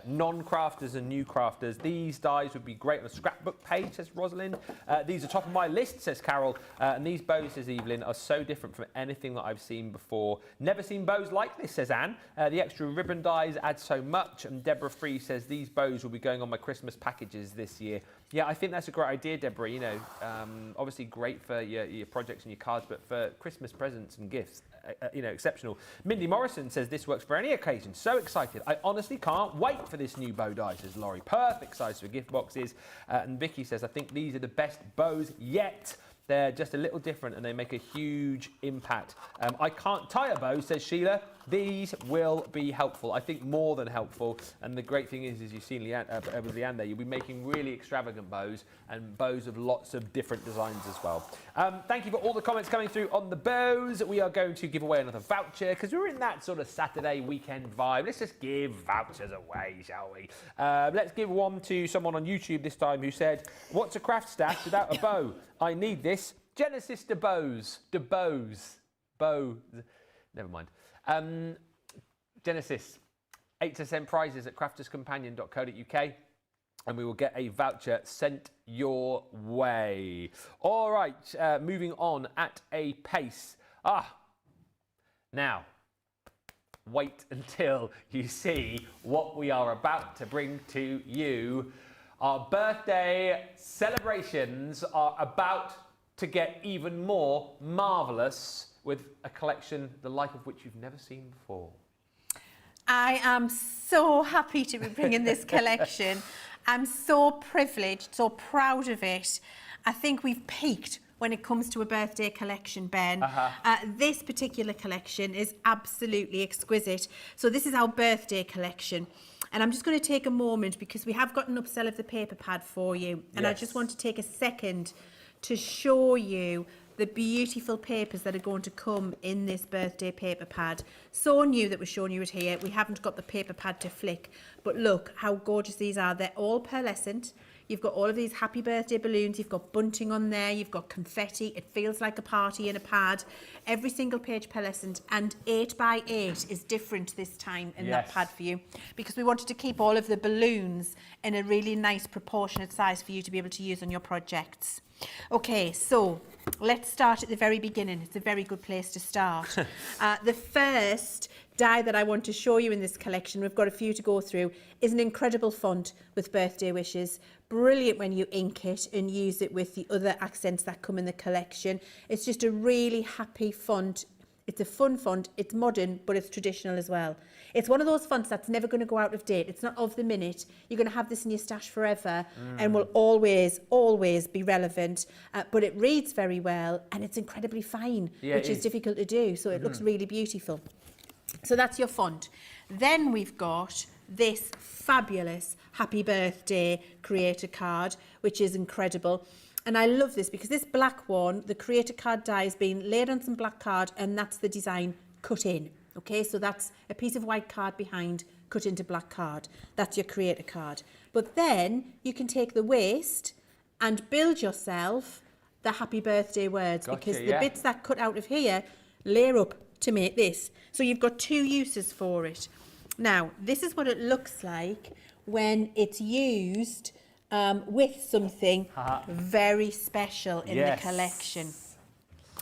Speaker 1: non-crafters and new crafters. These dies would be great on a scrapbook page, says Rosalind. These are top of my list, says Carol, and these bows, says Evelyn, are so different from anything that I've seen before. Never seen bows like this, says Anne. The extra ribbon dies add so much, and Deborah Free says these bows will be going on my Christmas packages this year. Yeah, I think that's a great idea, Deborah. You know, obviously great for your projects and your cards, but for Christmas presents and gifts, you know, exceptional. Mindy Morrison says this works for any occasion. So excited. I honestly can't wait for this new bow die, says Laurie. Perfect size for gift boxes. And Vicky says, I think these are the best bows yet. They're just a little different and they make a huge impact. I can't tie a bow, says Sheila. These will be helpful. I think more than helpful. And the great thing is, as you've seen Leann, with Leann there, you'll be making really extravagant bows and bows of lots of different designs as well. Thank you for all the comments coming through on the bows. We are going to give away another voucher because we're in that sort of Saturday weekend vibe. Let's just give vouchers away, shall we? Let's give one to someone on YouTube this time who said, what's a craft stash without a bow? I need this. Genesis de Bows. De Bows. Bows. Never mind. Genesis, HSN prizes at crafterscompanion.co.uk. And we will get a voucher sent your way. All right, moving on at a pace. Now, wait until you see what we are about to bring to you. Our birthday celebrations are about to get even more marvellous with a collection the like of which you've never seen before.
Speaker 2: I am so happy to be bringing this collection. I'm so privileged, so proud of it. I think we've peaked when it comes to a birthday collection, Ben. This particular collection is absolutely exquisite. So this is our birthday collection. And I'm just going to take a moment because we have got an upsell of the paper pad for you. And I just want to take a second to show you the beautiful papers that are going to come in this birthday paper pad. So new that we're showing you it here. We haven't got the paper pad to flick, but look how gorgeous these are. They're all pearlescent. You've got all of these happy birthday balloons. You've got bunting on there. You've got confetti. It feels like a party in a pad. Every single page pearlescent, and 8 by 8 is different this time in that pad for you, because we wanted to keep all of the balloons in a really nice proportionate size for you to be able to use on your projects. Okay, so let's start at the very beginning. It's a very good place to start. The first die that I want to show you in this collection, we've got a few to go through, is an incredible font with birthday wishes. Brilliant when you ink it and use it with the other accents that come in the collection. It's just a really happy font. It's a fun font, it's modern, but it's traditional as well. It's one of those fonts that's never going to go out of date. It's not of the minute. You're going to have this in your stash forever and will always, always be relevant. But it reads very well and it's incredibly fine, which is difficult to do. So it looks really beautiful. So that's your font. Then we've got this fabulous happy birthday creator card, which is incredible. And I love this because this black one, the creator card die, has been laid on some black card and that's the design cut in. Okay, so that's a piece of white card behind, cut into black card. That's your creator card. But then you can take the waist and build yourself the happy birthday words, because the bits that cut out of here layer up to make this. So you've got two uses for it. Now, this is what it looks like when it's used with something very special in the collection.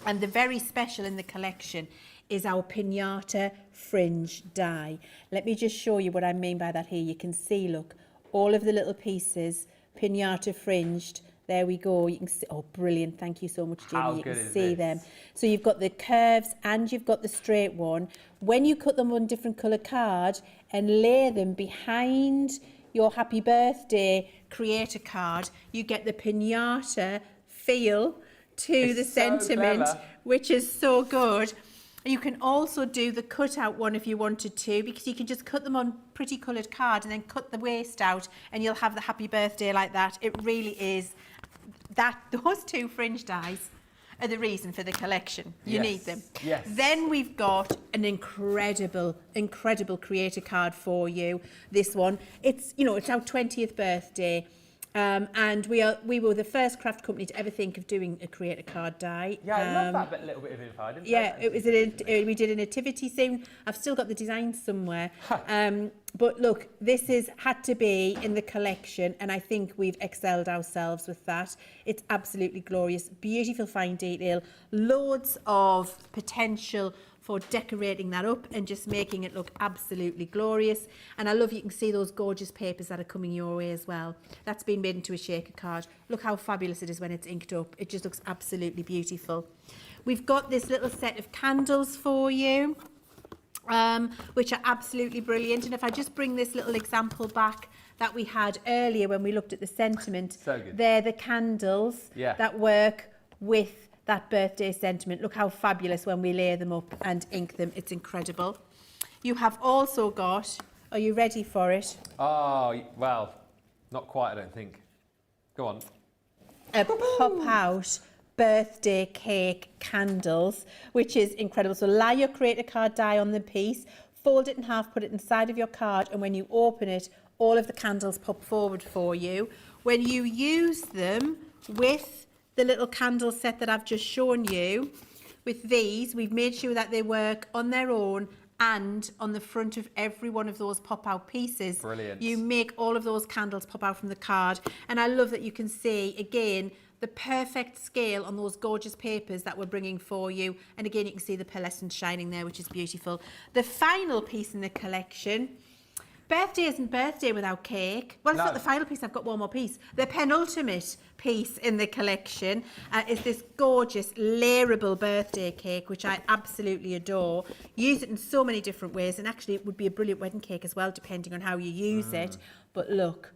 Speaker 2: And the very special in the collection is our pinata fringe die. Let me just show you what I mean by that here. You can see, look, all of the little pieces, pinata fringed. There we go. You can see, oh, brilliant. Thank you so much, Jamie. You can see them. So you've got the curves and you've got the straight one. When you cut them on different colour card and lay them behind your happy birthday creator card, you get the pinata feel to the sentiment, which is so good. You can also do the cutout one if you wanted to, because you can just cut them on pretty coloured card and then cut the waist out and you'll have the happy birthday like that. It really is that. Those two fringe dies are the reason for the collection. You need them. Then we've got an incredible, incredible creator card for you. This one, it's, you know, it's our 20th birthday. And we were the first craft company to ever think of doing a creator card die.
Speaker 1: I love that little bit of info.
Speaker 2: We did a nativity scene. I've still got the designs somewhere. But look, this had to be in the collection, and I think we've excelled ourselves with that. It's absolutely glorious, beautiful fine detail, loads of potential for decorating that up and just making it look absolutely glorious. And I love, you can see those gorgeous papers that are coming your way as well. That's been made into a shaker card. Look how fabulous it is when it's inked up. It just looks absolutely beautiful. We've got this little set of candles for you, which are absolutely brilliant. And if I just bring this little example back that we had earlier when we looked at the sentiment, they're the candles that work with that birthday sentiment. Look how fabulous when we layer them up and ink them. It's incredible. You have also got, are you ready for it?
Speaker 1: Oh, well, not quite, I don't think. Go on.
Speaker 2: A pop-out birthday cake candles, which is incredible. So lie your creator card die on the piece, fold it in half, put it inside of your card, and when you open it, all of the candles pop forward for you. When you use them with the little candle set that I've just shown you, with these, we've made sure that they work on their own and on the front of every one of those pop-out pieces,
Speaker 1: Brilliant.
Speaker 2: you make all of those candles pop out from the card. And I love that you can see, again, the perfect scale on those gorgeous papers that we're bringing for you. And again, you can see the pearlescent shining there, which is beautiful. The final piece in the collection, birthday isn't birthday without cake. Well, it's not the final piece, I've got one more piece. The penultimate piece in the collection is this gorgeous layerable birthday cake, which I absolutely adore. Use it in so many different ways, and actually it would be a brilliant wedding cake as well, depending on how you use it. But look,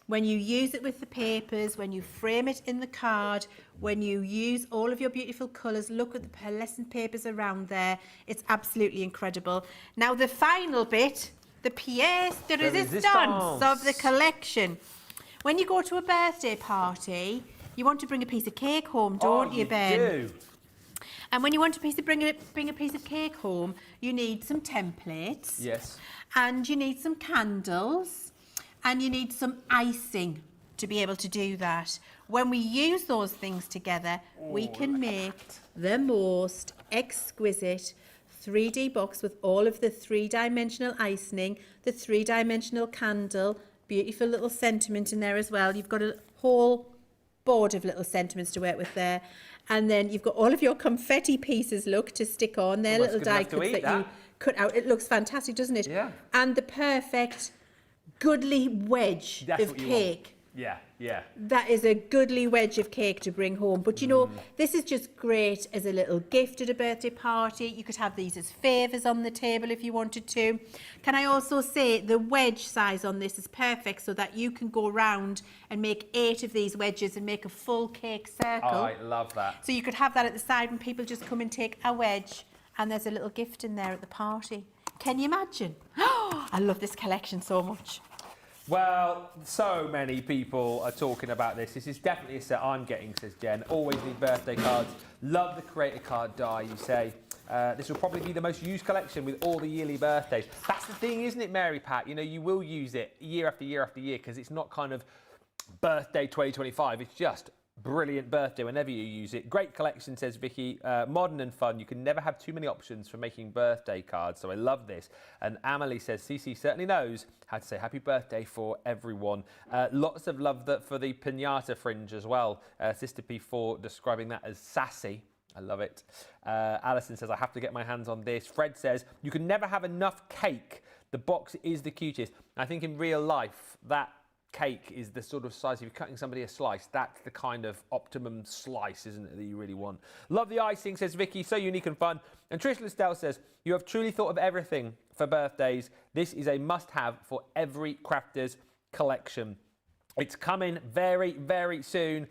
Speaker 2: when you use it with the papers, when you frame it in the card, when you use all of your beautiful colours, look at the pearlescent papers around there. It's absolutely incredible. Now the final bit, the pièce de résistance of the collection. When you go to a birthday party, you want to bring a piece of cake home, don't you, Ben?
Speaker 1: Do.
Speaker 2: And when you want to bring a piece of cake home, you need some templates.
Speaker 1: Yes.
Speaker 2: And you need some candles. And you need some icing to be able to do that. When we use those things together, we can make the most exquisite 3D box with all of the 3-dimensional icing, the 3-dimensional candle, beautiful little sentiment in there as well. You've got a whole board of little sentiments to work with there. And then you've got all of your confetti pieces, look, to stick on. They're little die cuts that you cut out. It looks fantastic, doesn't it?
Speaker 1: Yeah.
Speaker 2: And the perfect goodly wedge of cake.
Speaker 1: Yeah, yeah.
Speaker 2: That is a goodly wedge of cake to bring home. But you know, this is just great as a little gift at a birthday party. You could have these as favours on the table if you wanted to. Can I also say the wedge size on this is perfect, so that you can go round and make 8 of these wedges and make a full cake circle.
Speaker 1: Oh, I love that.
Speaker 2: So you could have that at the side and people just come and take a wedge, and there's a little gift in there at the party. Can you imagine? I love this collection so much.
Speaker 1: Well, so many people are talking about this. This is definitely a set I'm getting, says Jen. Always need birthday cards. Love the creator card die, you say. This will probably be the most used collection with all the yearly birthdays. That's the thing, isn't it, Mary Pat? You know, you will use it year after year after year, because it's not kind of birthday 2025. It's just brilliant birthday whenever you use it. Great collection, says Vicky. Modern and fun. You can never have too many options for making birthday cards, so I love this. And Amelie says Cece certainly knows how to say happy birthday for everyone. Lots of love for the piñata fringe as well. Sister P4 describing that as sassy. I love it. Alison says I have to get my hands on this. Fred says you can never have enough cake. The box is the cutest. I think in real life that cake is the sort of size, if you're cutting somebody a slice, that's the kind of optimum slice, isn't it, that you really want. Love the icing, says Vicky, so unique and fun. And Trish Listell says, you have truly thought of everything for birthdays. This is a must-have for every crafter's collection. It's coming very, very soon.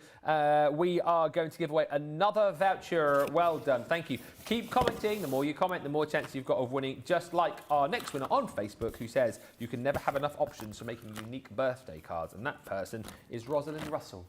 Speaker 1: We are going to give away another voucher. Well done. Thank you. Keep commenting. The more you comment, the more chance you've got of winning, just like our next winner on Facebook, who says you can never have enough options for making unique birthday cards. And that person is Rosalind Russell.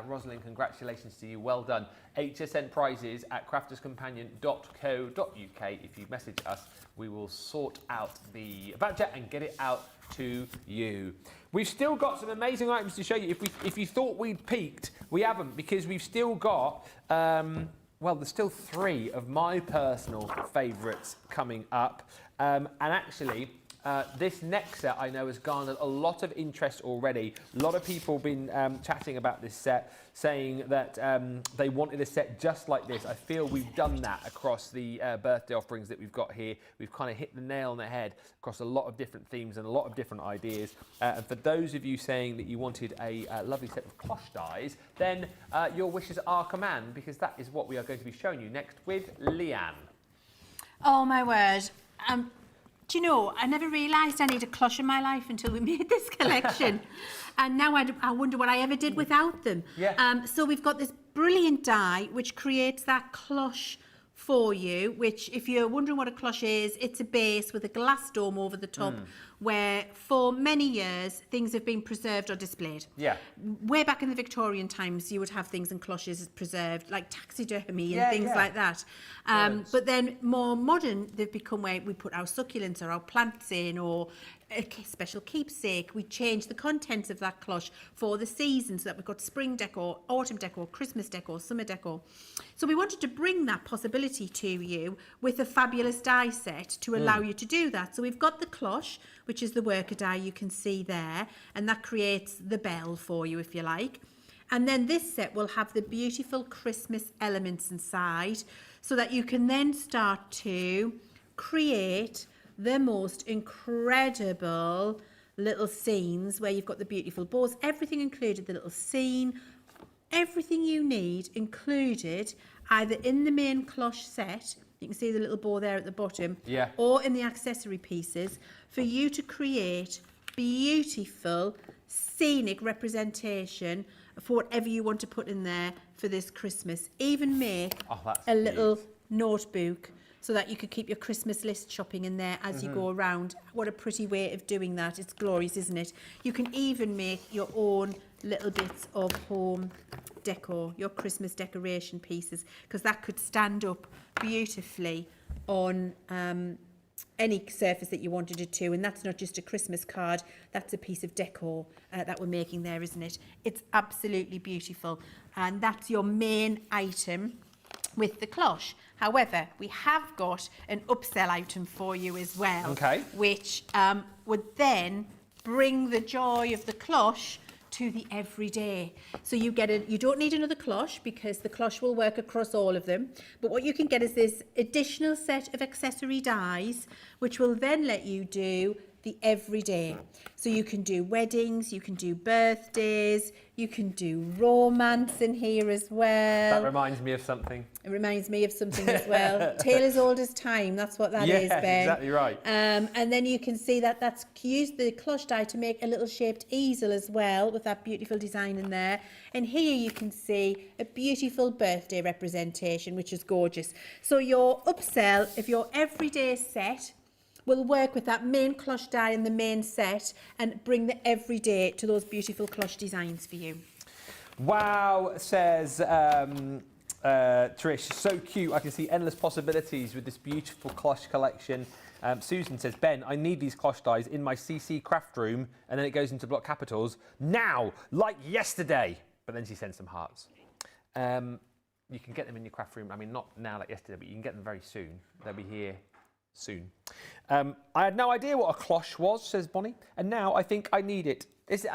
Speaker 1: Rosalind, congratulations to you. Well done. HSN prizes at crafterscompanion.co.uk. If you message us, we will sort out the voucher and get it out to you. We've still got some amazing items to show you. If you thought we'd peaked, we haven't, because we've still got, well, there's still 3 of my personal favourites coming up. And actually, this next set I know has garnered a lot of interest already. A lot of people have been chatting about this set, saying that they wanted a set just like this. I feel we've done that across the birthday offerings that we've got here. We've kind of hit the nail on the head across a lot of different themes and a lot of different ideas. And for those of you saying that you wanted a lovely set of cloche dies, then your wishes are command, because that is what we are going to be showing you next with Leann.
Speaker 2: Oh my word. Do you know, I never realised I need a cloche in my life until we made this collection. And now I wonder what I ever did without them.
Speaker 1: Yeah.
Speaker 2: So we've got this brilliant die which creates that cloche for you, which, if you're wondering what a cloche is, it's a base with a glass dome over the top where for many years things have been preserved or displayed.
Speaker 1: Yeah.
Speaker 2: Way back in the Victorian times, you would have things in cloches preserved, like taxidermy and things like that. But then more modern, they've become where we put our succulents or our plants in, or a special keepsake. We changed the contents of that cloche for the season so that we've got spring decor, autumn decor, Christmas decor, summer decor. So we wanted to bring that possibility to you with a fabulous die set to allow you to do that. So we've got the cloche, which is the worker die you can see there, and that creates the bell for you if you like. And then this set will have the beautiful Christmas elements inside so that you can then start to create the most incredible little scenes where you've got the beautiful bows, everything included, the little scene, everything you need included either in the main cloche set, you can see the little bow there at the bottom, or in the accessory pieces for you to create beautiful scenic representation for whatever you want to put in there for this Christmas. Even make a little notebook so that you could keep your Christmas list shopping in there as you go around. What a pretty way of doing that. It's glorious, isn't it? You can even make your own little bits of home decor, your Christmas decoration pieces, because that could stand up beautifully on any surface that you wanted it to. And that's not just a Christmas card, that's a piece of decor that we're making there, isn't it? It's absolutely beautiful. And that's your main item with the cloche. However, we have got an upsell item for you as well, which would then bring the joy of the cloche to the everyday. So you don't need another cloche because the cloche will work across all of them. But what you can get is this additional set of accessory dies, which will then let you do the everyday. So you can do weddings, you can do birthdays, you can do romance in here as well.
Speaker 1: That reminds me of something.
Speaker 2: It reminds me of something as well. Tale as old as time, that's what that is, Ben.
Speaker 1: Yeah, exactly right.
Speaker 2: And then you can see that that's used the cloche die to make a little shaped easel as well with that beautiful design in there. And here you can see a beautiful birthday representation, which is gorgeous. So your upsell, if your everyday set will work with that main cloche die in the main set and bring the everyday to those beautiful cloche designs for you.
Speaker 1: Wow, says Trish, so cute. I can see endless possibilities with this beautiful cloche collection. Susan says, Ben, I need these cloche dies in my CC craft room, and then it goes into block capitals now, like yesterday. But then she sends some hearts. You can get them in your craft room. I mean, not now like yesterday, but you can get them very soon. They'll be here soon. I had no idea what a cloche was, says Bonnie, and now I think I need it. Jamie says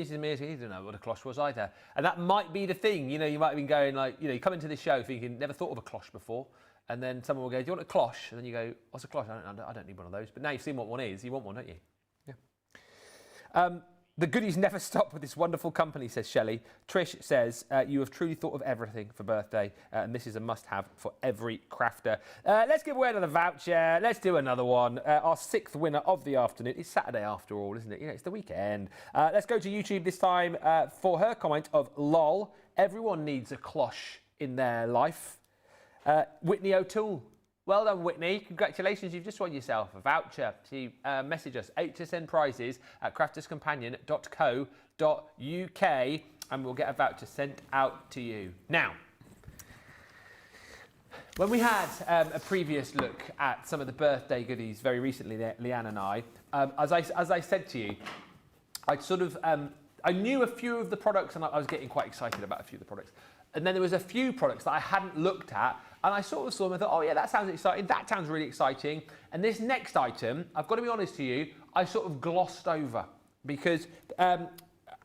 Speaker 1: to me, he didn't know what a cloche was either. And that might be the thing, you know, you might have been going like, you know, you come into this show thinking, never thought of a cloche before, and then someone will go, do you want a cloche? And then you go, what's a cloche? I don't need one of those. But now you've seen what one is, you want one, don't you? Yeah. The goodies never stop with this wonderful company, says Shelley. Trish says, you have truly thought of everything for birthday, and this is a must-have for every crafter. Let's give away another voucher. Let's do another one. Our 6th winner of the afternoon. It's Saturday after all, isn't it? You know, it's the weekend. Let's go to YouTube this time for her comment of, lol, everyone needs a cloche in their life. Whitney O'Toole. Well done, Whitney. Congratulations. You've just won yourself a voucher. So message us, HSN prizes at crafterscompanion.co.uk, and we'll get a voucher sent out to you. Now, when we had a previous look at some of the birthday goodies very recently, Leann and I, as I said to you, I knew a few of the products, and I was getting quite excited about a few of the products. And then there was a few products that I hadn't looked at, and I sort of saw them and thought, oh yeah, that sounds exciting, that sounds really exciting. And this next item, I've got to be honest to you, I sort of glossed over because I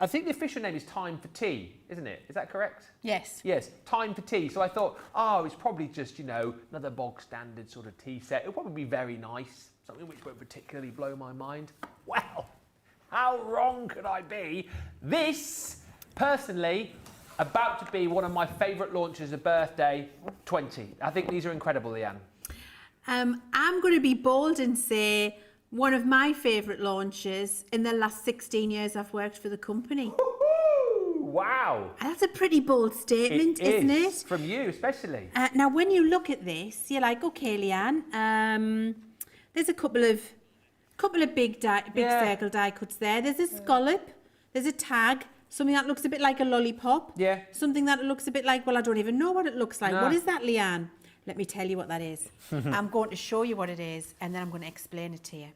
Speaker 1: think the official name is Time for Tea, isn't it? Is that correct?
Speaker 2: Yes.
Speaker 1: Yes, Time for Tea. So I thought, oh, it's probably just, you know, another bog standard sort of tea set. It'll probably be very nice, something which won't particularly blow my mind. Well, how wrong could I be? This, personally, about to be one of my favourite launches of birthday 20. I think these are incredible, Leann.
Speaker 2: I'm going to be bold and say one of my favourite launches in the last 16 years I've worked for the company.
Speaker 1: Woo-hoo! Wow.
Speaker 2: That's a pretty bold statement, isn't it?
Speaker 1: From you, especially.
Speaker 2: Now, when you look at this, you're like, okay, Leann, there's a couple of big circle die cuts there. There's a scallop, there's a tag, something that looks a bit like a lollipop.
Speaker 1: Yeah.
Speaker 2: Something that looks a bit like, well, I don't even know what it looks like. No. What is that, Leann? Let me tell you what that is. I'm going to show you what it is, and then I'm going to explain it to you.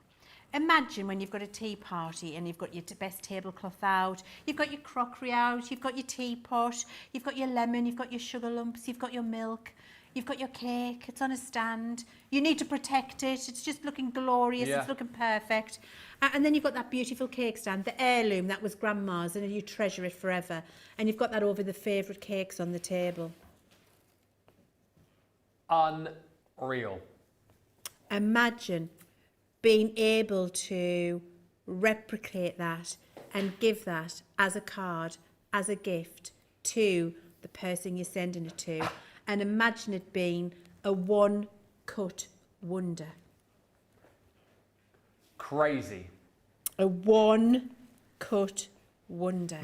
Speaker 2: Imagine when you've got a tea party and you've got your best tablecloth out, you've got your crockery out, you've got your teapot, you've got your lemon, you've got your sugar lumps, you've got your milk, you've got your cake, it's on a stand. You need to protect it, it's just looking glorious, it's looking perfect. And then you've got that beautiful cake stand, the heirloom that was grandma's, and you treasure it forever. And you've got that over the favourite cakes on the table.
Speaker 1: Unreal.
Speaker 2: Imagine being able to replicate that and give that as a card, as a gift to the person you're sending it to, and imagine it being a one-cut wonder.
Speaker 1: Crazy.
Speaker 2: A one-cut wonder.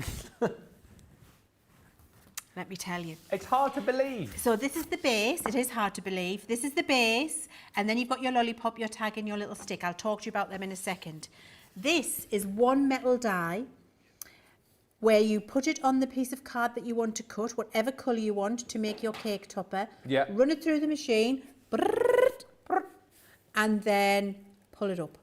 Speaker 2: Let me tell you.
Speaker 1: It's hard to believe.
Speaker 2: So this is the base. It is hard to believe. This is the base. And then you've got your lollipop, your tag and your little stick. I'll talk to you about them in a second. This is one metal die where you put it on the piece of card that you want to cut, whatever colour you want to make your cake topper.
Speaker 1: Yeah.
Speaker 2: Run it through the machine. And then pull it up.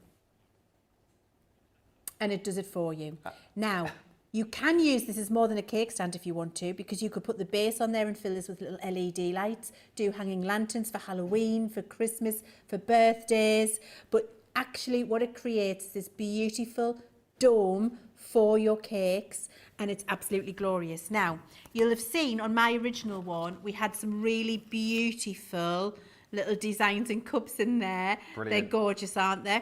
Speaker 2: And it does it for you. Now, you can use this as more than a cake stand if you want to, because you could put the base on there and fill this with little LED lights, do hanging lanterns for Halloween, for Christmas, for birthdays. But actually what it creates is this beautiful dome for your cakes, and it's absolutely glorious. Now, you'll have seen on my original one, we had some really beautiful little designs and cups in there.
Speaker 1: Brilliant.
Speaker 2: They're gorgeous, aren't they?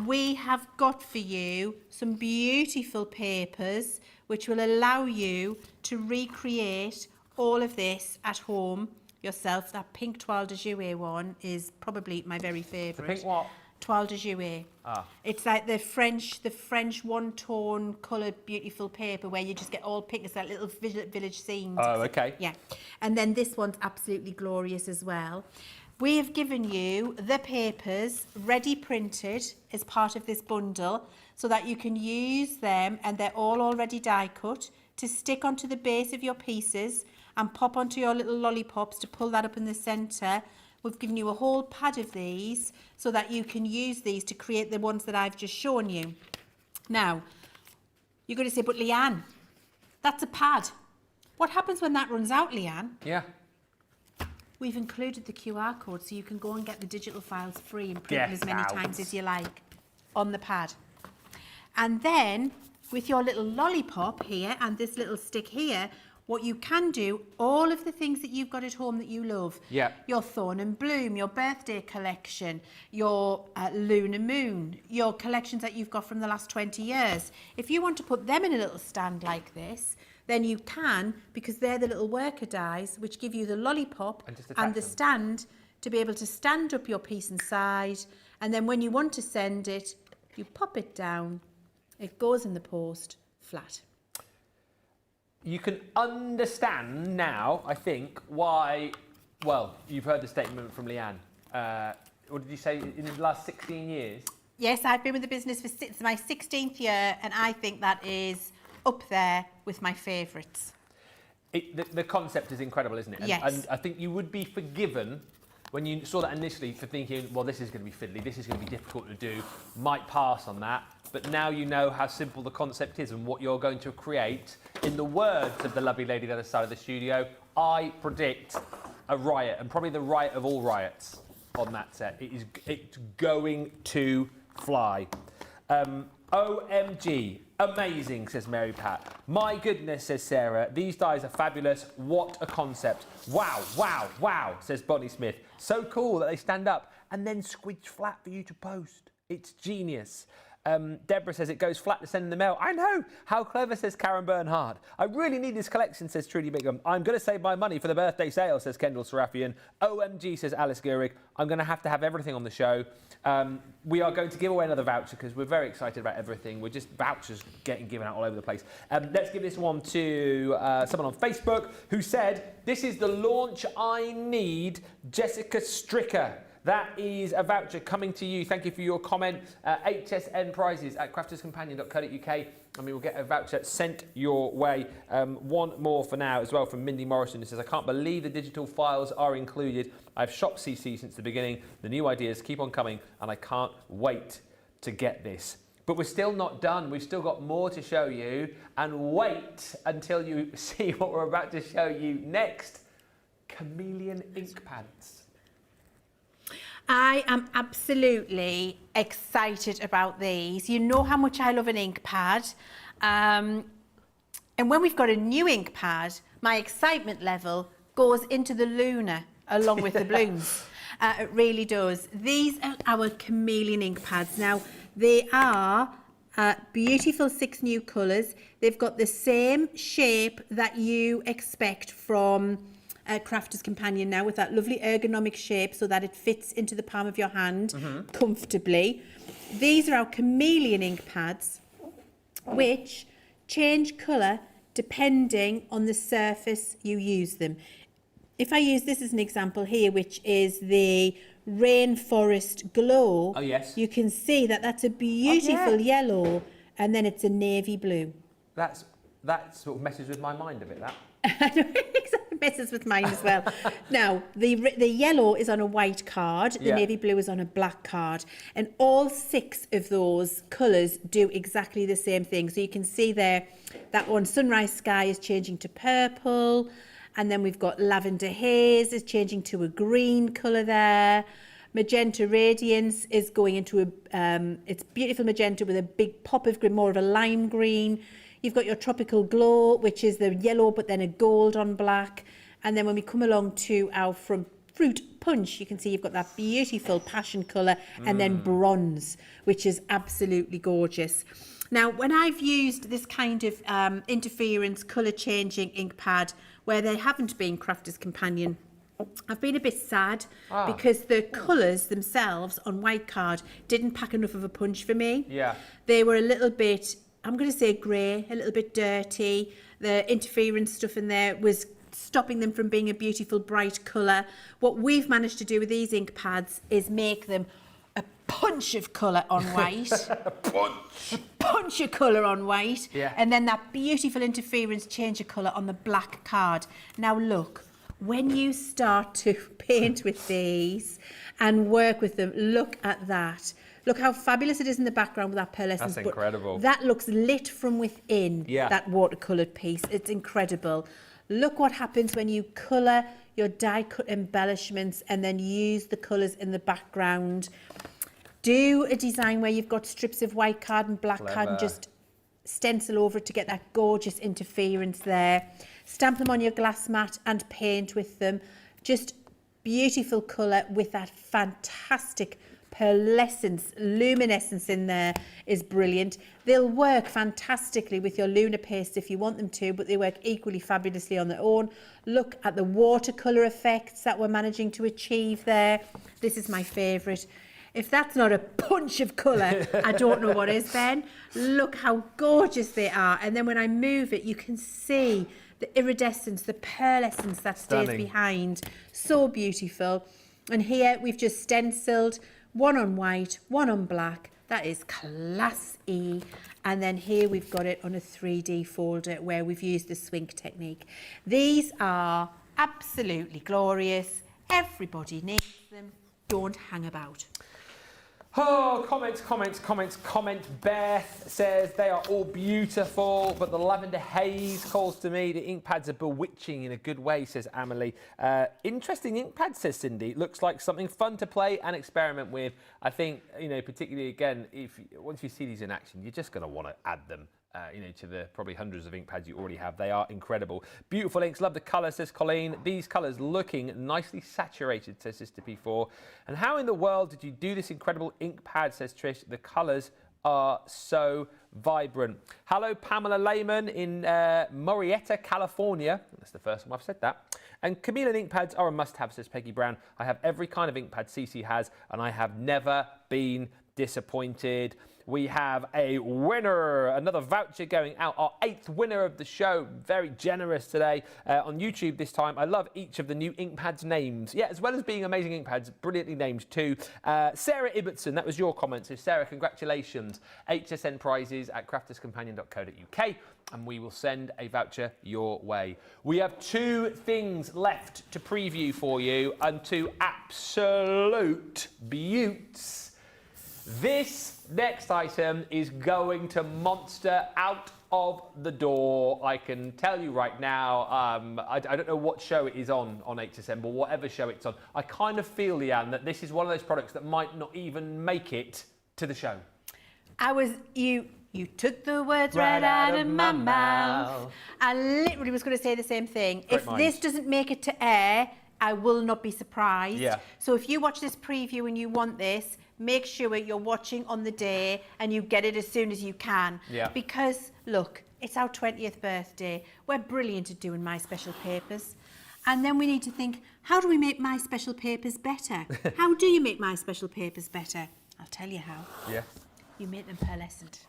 Speaker 2: We have got for you some beautiful papers which will allow you to recreate all of this at home yourself. That pink toile de jouer one is probably my very favourite.
Speaker 1: The pink what?
Speaker 2: Toile de jouer.
Speaker 1: Ah.
Speaker 2: It's like the French one-tone coloured beautiful paper where you just get all pink. It's like little village scenes.
Speaker 1: Oh, okay.
Speaker 2: Yeah. And then this one's absolutely glorious as well. We have given you the papers ready printed as part of this bundle so that you can use them, and they're all already die cut, to stick onto the base of your pieces and pop onto your little lollipops to pull that up in the centre. We've given you a whole pad of these so that you can use these to create the ones that I've just shown you. Now, you're going to say, but Leanne, that's a pad. What happens when that runs out, Leanne?
Speaker 1: Yeah.
Speaker 2: We've included the QR code so you can go and get the digital files free and print them as many times as you like on the pad. And then with your little lollipop here and this little stick here, what you can do, all of the things that you've got at home that you love, your Thorn and Bloom, your birthday collection, your Lunar Moon, your collections that you've got from the last 20 years, if you want to put them in a little stand like this, then you can, because they're the little worker dies which give you the lollipop and the stand to be able to stand up your piece inside, and then when you want to send it, you pop it down, it goes in the post flat.
Speaker 1: You can understand now, I think, why, well, you've heard the statement from Leanne. What did you say, in the last 16 years?
Speaker 2: Yes, I've been with the business for my 16th year, and I think that is up there with my favourites.
Speaker 1: The concept is incredible, isn't it?
Speaker 2: Yes.
Speaker 1: And I think you would be forgiven when you saw that initially for thinking, well, this is going to be fiddly, this is going to be difficult to do, might pass on that. But now you know how simple the concept is and what you're going to create. In the words of the lovely lady at the other side of the studio, I predict a riot, and probably the riot of all riots on that set. It's going to fly. OMG, amazing, says Mary Pat. My goodness, says Sarah, these dies are fabulous. What a concept. Wow, wow, wow, says Bonnie Smith. So cool that they stand up and then squidge flat for you to post. It's genius. Deborah says it goes flat to send in the mail. I know. How clever, says Karen Bernhard. I really need this collection, says Trudy Bigham. I'm going to save my money for the birthday sale, says Kendall Serafian. OMG, says Alice Gehrig. I'm going to have everything on the show. We are going to give away another voucher because we're very excited about everything. We're just vouchers getting given out all over the place. Let's give this one to someone on Facebook who said, this is the launch I need, Jessica Stricker. That is a voucher coming to you. Thank you for your comment. HSN prizes at crafterscompanion.co.uk. I mean, we'll get a voucher sent your way. One more for now as well from Mindy Morrison, who says, I can't believe the digital files are included. I've shopped CC since the beginning. The new ideas keep on coming and I can't wait. to get this. But we're still not done. We've still got more to show you, and wait until you see what we're about to show you next. Chameleon ink pads.
Speaker 2: I am absolutely excited about these. You know how much I love an ink pad. And when we've got a new ink pad, my excitement level goes into the lunar along with the blooms. It really does. These are our Chameleon ink pads. Now, they are beautiful 6 new colours. They've got the same shape that you expect from Crafter's Companion now, with that lovely ergonomic shape so that it fits into the palm of your hand comfortably. These are our Chameleon ink pads, which change colour depending on the surface you use them. If I use this as an example here, which is the Rainforest Glow,
Speaker 1: oh yes,
Speaker 2: you can see that that's a beautiful yellow, and then it's a navy blue.
Speaker 1: That sort of messes with my mind a bit, that.
Speaker 2: I know, exactly, messes with mine as well. Now, the yellow is on a white card, the navy blue is on a black card, and all 6 of those colours do exactly the same thing. So you can see there, that one, Sunrise Sky, is changing to purple, and then we've got Lavender Haze is changing to a green colour there. Magenta Radiance is going into it's beautiful magenta with a big pop of green, more of a lime green. You've got your Tropical Glow, which is the yellow, but then a gold on black. And then when we come along to our Fruit Punch, you can see you've got that beautiful passion colour, and then bronze, which is absolutely gorgeous. Now, when I've used this kind of interference colour changing ink pad, where they haven't been Crafter's Companion, I've been a bit sad because the colours themselves on white card didn't pack enough of a punch for me.
Speaker 1: Yeah.
Speaker 2: They were a little bit, I'm going to say grey, a little bit dirty. The interference stuff in there was stopping them from being a beautiful bright colour. What we've managed to do with these ink pads is make them a punch of colour on white. A punch of colour on white.
Speaker 1: Yeah.
Speaker 2: And then that beautiful interference change of colour on the black card. Now look, when you start to paint with these and work with them, look at that. Look how fabulous it is in the background with that pearlescence.
Speaker 1: That's incredible.
Speaker 2: That looks lit from within, that watercoloured piece. It's incredible. Look what happens when you colour your die-cut embellishments and then use the colours in the background. Do a design where you've got strips of white card and black card and just stencil over it to get that gorgeous interference there. Stamp them on your glass mat and paint with them. Just beautiful colour with that fantastic pearlescence, luminescence in there is brilliant. They'll work fantastically with your lunar paste if you want them to, but they work equally fabulously on their own. Look at the watercolour effects that we're managing to achieve there. This is my favourite. If that's not a punch of colour, I don't know what is, Ben. Look how gorgeous they are. And then when I move it, you can see the iridescence, the pearlescence that stays behind. So beautiful. And here we've just stenciled one on white, one on black. That is class E. And then here we've got it on a 3D folder where we've used the swink technique. These are absolutely glorious. Everybody needs them. Don't hang about.
Speaker 1: Oh, comment. Beth says they are all beautiful, but the lavender haze calls to me. The ink pads are bewitching in a good way, says Amelie. Interesting ink pad, says Cindy. Looks like something fun to play and experiment with. I think, you know, particularly again, once you see these in action, you're just going to want to add them. You know, to the probably hundreds of ink pads you already have. They are incredible. Beautiful inks. Love the colour, says Colleen. These colours looking nicely saturated, says Sister P4. And how in the world did you do this incredible ink pad, says Trish. The colours are so vibrant. Hello, Pamela Lehman in Murrieta, California. That's the first time I've said that. And Chameleon ink pads are a must-have, says Peggy Brown. I have every kind of ink pad CC has, and I have never been disappointed. We have a winner, another voucher going out, our 8th winner of the show. Very generous today on YouTube this time. I love each of the new ink pads names. Yeah, as well as being amazing ink pads, brilliantly named too. Sarah Ibbotson, that was your comment. So Sarah, congratulations. HSN prizes at crafterscompanion.co.uk, and we will send a voucher your way. We have 2 things left to preview for you, and 2 absolute beauts. This Next item is going to monster out of the door. I can tell you right now, I don't know what show it is on HSN, but whatever show it's on, I kind of feel, Leann, that this is one of those products that might not even make it to the show.
Speaker 2: You took the words right out of my mouth. I literally was going to say the same thing. If this doesn't make it to air, I will not be surprised.
Speaker 1: Yeah.
Speaker 2: So if you watch this preview and you want this, make sure you're watching on the day and you get it as soon as you can.
Speaker 1: Yeah.
Speaker 2: Because, look, it's our 20th birthday. We're brilliant at doing My Special Papers. And then we need to think, how do we make My Special Papers better? How do you make My Special Papers better? I'll tell you how.
Speaker 1: Yeah.
Speaker 2: You make them pearlescent.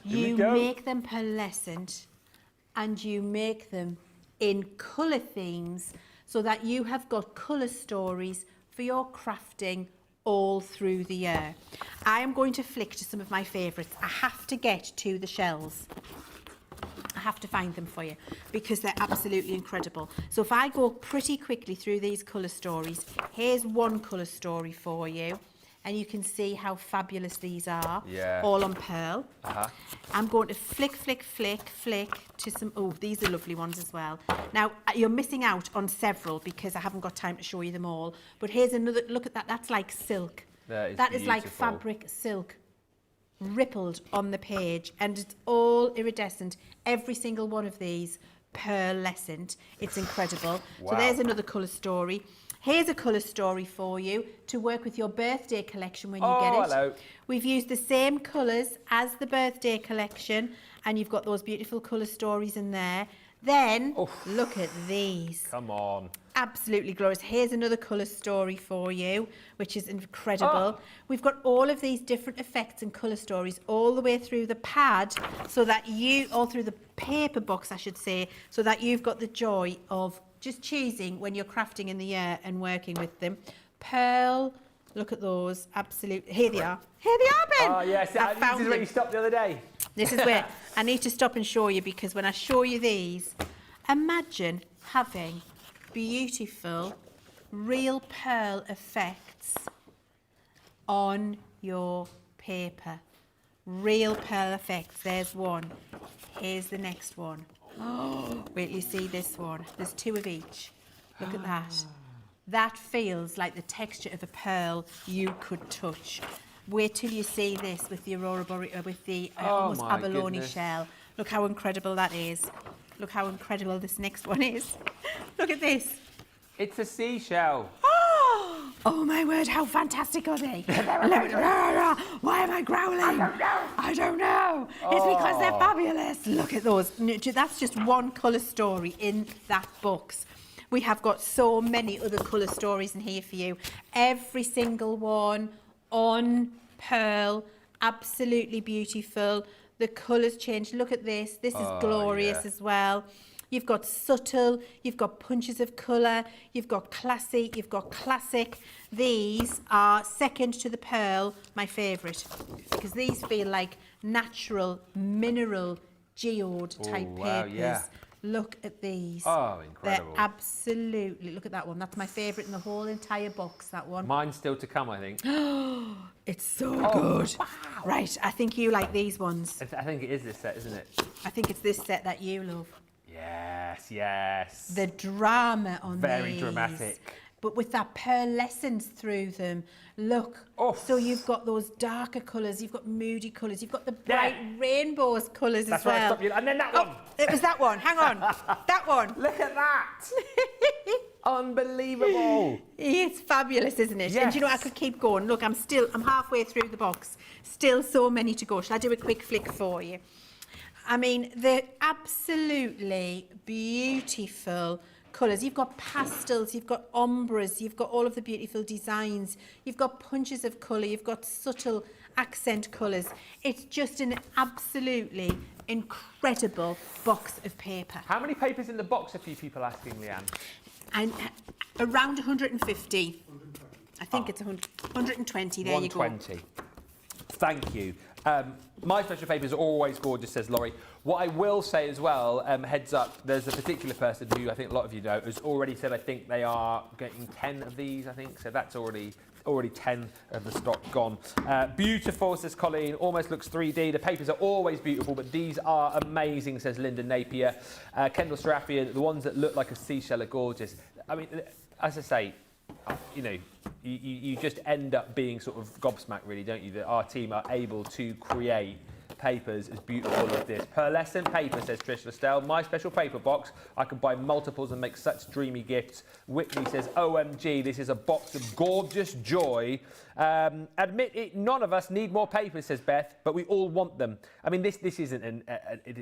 Speaker 2: You make them pearlescent and you make them in colour themes so that you have got colour stories for your crafting all through the year. I am going to flick to some of my favourites. I have to get to the shells. I have to find them for you because they're absolutely incredible. So if I go pretty quickly through these colour stories, here's one colour story for you. And you can see how fabulous these are, all on pearl. I'm going to flick to some, oh, these are lovely ones as well. Now, you're missing out on several because I haven't got time to show you them all. But here's another, look at that, that's like silk. That is like fabric silk, rippled on the page. And it's all iridescent, every single one of these pearlescent. It's incredible. Wow. So there's another colour story. Here's a colour story for you to work with your birthday collection when you get it.
Speaker 1: Hello.
Speaker 2: We've used the same colours as the birthday collection and you've got those beautiful colour stories in there. Then, look at these.
Speaker 1: Come on.
Speaker 2: Absolutely glorious. Here's another colour story for you, which is incredible. We've got all of these different effects and colour stories all the way through the pad so that you, all through the paper box, I should say, so that you've got the joy of just choosing when you're crafting in the year and working with them. Pearl, look at those, absolutely. Here they are. Here they are, Ben.
Speaker 1: Oh, yes. This is where you stopped the other day.
Speaker 2: This is where I need to stop and show you because when I show you these, imagine having beautiful, real pearl effects on your paper. Real pearl effects. There's one. Here's the next one. Oh, wait till you see this one. There's two of each. Look at that. That feels like the texture of a pearl you could touch. Wait till you see this with the with the almost abalone shell. Look how incredible that is. Look how incredible this next one is. Look at this.
Speaker 1: It's a seashell.
Speaker 2: Oh my word, how fantastic are they? Why am I growling? I don't know. It's because they're fabulous. Look at those. That's just one colour story in that box. We have got so many other colour stories in here for you. Every single one on pearl, absolutely beautiful. The colours change. Look at this. This is glorious as well. You've got subtle, you've got punches of colour, you've got classy, you've got classic. These are second to the pearl, my favourite, because these feel like natural, mineral, geode type papers.
Speaker 1: Yeah.
Speaker 2: Look at these.
Speaker 1: Oh, incredible.
Speaker 2: They're absolutely, look at that one. That's my favourite in the whole entire box, that one.
Speaker 1: Mine's still to come, I think.
Speaker 2: It's so good. Wow. Right, I think you like these ones.
Speaker 1: I think it is this set, isn't it?
Speaker 2: I think it's this set that you love.
Speaker 1: Yes, yes.
Speaker 2: The drama on these.
Speaker 1: Very dramatic.
Speaker 2: But with that pearlescence through them. Look. So you've got those darker colours, you've got moody colours, you've got the bright rainbows colours as well.
Speaker 1: That's where I stopped you. And then that one.
Speaker 2: It was that one. Hang on. That one.
Speaker 1: Look at that. Unbelievable.
Speaker 2: It's fabulous, isn't it?
Speaker 1: Yes.
Speaker 2: And you know, I could keep going. Look, I'm halfway through the box. Still so many to go. Shall I do a quick flick for you? I mean, they're absolutely beautiful colours. You've got pastels, you've got ombres, you've got all of the beautiful designs, you've got punches of colour, you've got subtle accent colours. It's just an absolutely incredible box of paper.
Speaker 1: How many papers in the box are few people asking, Leann?
Speaker 2: And around 150. I think it's 120, there you go.
Speaker 1: 120. Thank you. My special papers are always gorgeous, says Laurie. What I will say as well, heads up, there's a particular person who I think a lot of you know has already said I think they are getting 10 of these, I think. So that's already already 10 of the stock gone. Beautiful, says Colleen. Almost looks 3D. The papers are always beautiful, but these are amazing, says Linda Napier. Kendall Serafian, the ones that look like a seashell are gorgeous. I mean, as I say, you know, you just end up being sort of gobsmacked, really, don't you, that our team are able to create papers as beautiful as this. Pearlescent paper, says Trish Lestelle. My special paper box. I can buy multiples and make such dreamy gifts. Whitney says, OMG, this is a box of gorgeous joy. Admit it, none of us need more papers, says Beth, but we all want them. I mean, this isn't a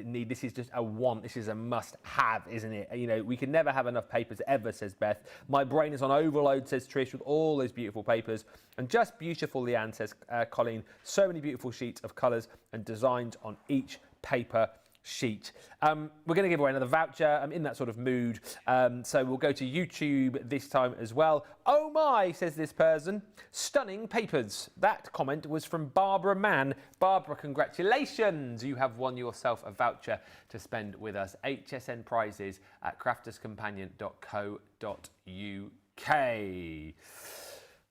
Speaker 1: need, this is just a want. This is a must-have, isn't it? You know, we can never have enough papers ever, says Beth. My brain is on overload, says Trish, with all those beautiful papers. And just beautiful, Leanne, says Colleen. So many beautiful sheets of colours and designs on each paper sheet. We're going to give away another voucher. I'm in that sort of mood. So we'll go to YouTube this time as well. Oh my, says this person. Stunning papers. That comment was from Barbara Mann. Barbara, congratulations. You have won yourself a voucher to spend with us. HSN prizes at crafterscompanion.co.uk.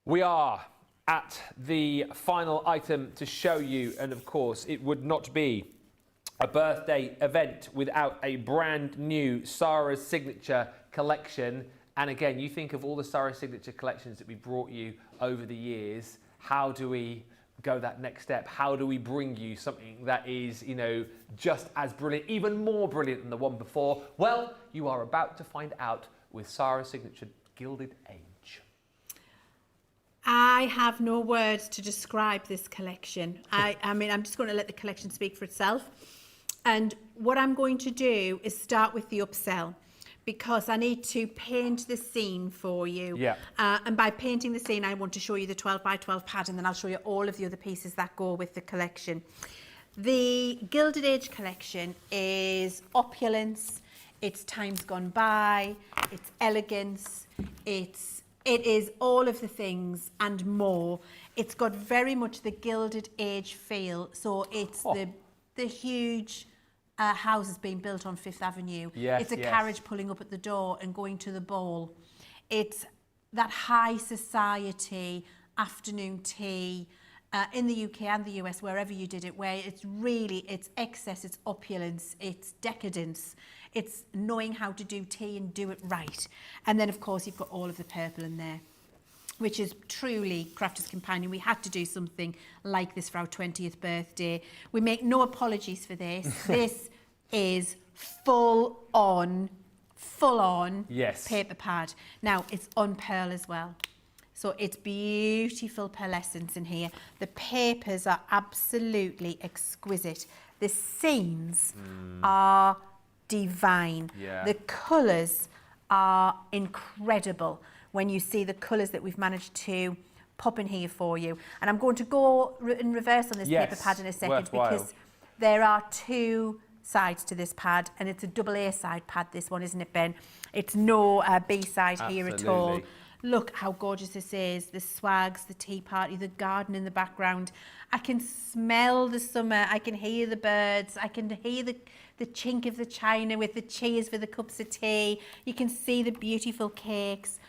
Speaker 1: We are at the final item to show you, and of course it would not be a birthday event without a brand new Sarah's Signature collection. And again, you think of all the Sarah's Signature collections that we brought you over the years. How do we go that next step? How do we bring you something that is, you know, just as brilliant, even more brilliant than the one before? Well, you are about to find out with Sarah's Signature Gilded Age.
Speaker 2: I have no words to describe this collection. I mean, I'm just going to let the collection speak for itself. And what I'm going to do is start with the upsell, because I need to paint the scene for you.
Speaker 1: Yeah.
Speaker 2: And by painting the scene, I want to show you the 12 by 12 pad, and then I'll show you all of the other pieces that go with the collection. The Gilded Age collection is opulence, it's times gone by, it's elegance, it is all of the things and more. It's got very much the Gilded Age feel. So it's the huge houses being built on Fifth Avenue.
Speaker 1: Yes,
Speaker 2: it's a carriage pulling up at the door and going to the ball. It's that high society afternoon tea in the UK and the US, wherever you did it, where it's excess, it's opulence, it's decadence. It's knowing how to do tea and do it right. And then, of course, you've got all of the purple in there, which is truly Crafters Companion. We had to do something like this for our 20th birthday. We make no apologies for this. This is full on paper pad. Now, it's on pearl as well. So it's beautiful pearlescence in here. The papers are absolutely exquisite. The scenes are divine.
Speaker 1: Yeah.
Speaker 2: The colours are incredible when you see the colours that we've managed to pop in here for you. And I'm going to go in reverse on this paper pad in a second, because there are two sides to this pad, and it's a double A side pad, this one, isn't it, Ben? It's no B side here at all. Look how gorgeous this is. The swags, the tea party, the garden in the background. I can smell the summer. I can hear the birds. I can hear the chink of the china with the cheers for the cups of tea. You can see the beautiful cakes.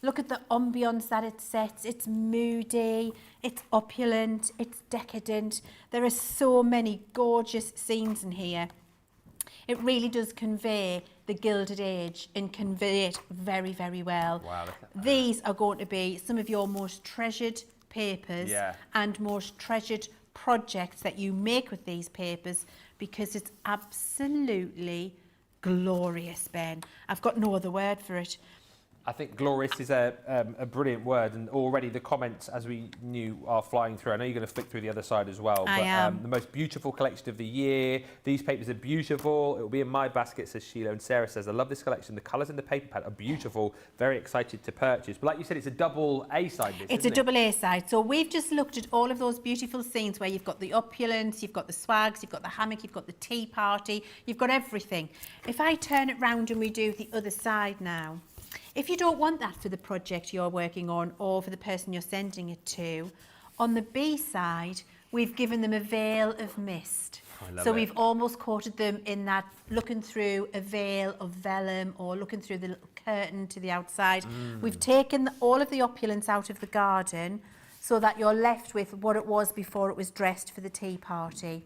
Speaker 2: Look at the ambience that it sets. It's moody, it's opulent, it's decadent. There are so many gorgeous scenes in here. It really does convey the Gilded Age and convey it very, very well.
Speaker 1: Wow.
Speaker 2: These are going to be some of your most treasured papers and most treasured projects that you make with these papers, because it's absolutely glorious, Ben. I've got no other word for it.
Speaker 1: I think glorious is a brilliant word, and already the comments, as we knew, are flying through. I know you're going to flick through the other side as well.
Speaker 2: I am.
Speaker 1: The most beautiful collection of the year. These papers are beautiful. It will be in my basket, says Sheila. And Sarah says, I love this collection. The colours in the paper pad are beautiful. Very excited to purchase. But like you said, it's a double A side.
Speaker 2: It's a double A side. So we've just looked at all of those beautiful scenes where you've got the opulence, you've got the swags, you've got the hammock, you've got the tea party, you've got everything. If I turn it round and we do the other side now, if you don't want that for the project you're working on or for the person you're sending it to, on the B side, we've given them a veil of mist. So we've almost coated them in that, looking through a veil of vellum or looking through the little curtain to the outside. We've taken all of the opulence out of the garden so that you're left with what it was before it was dressed for the tea party,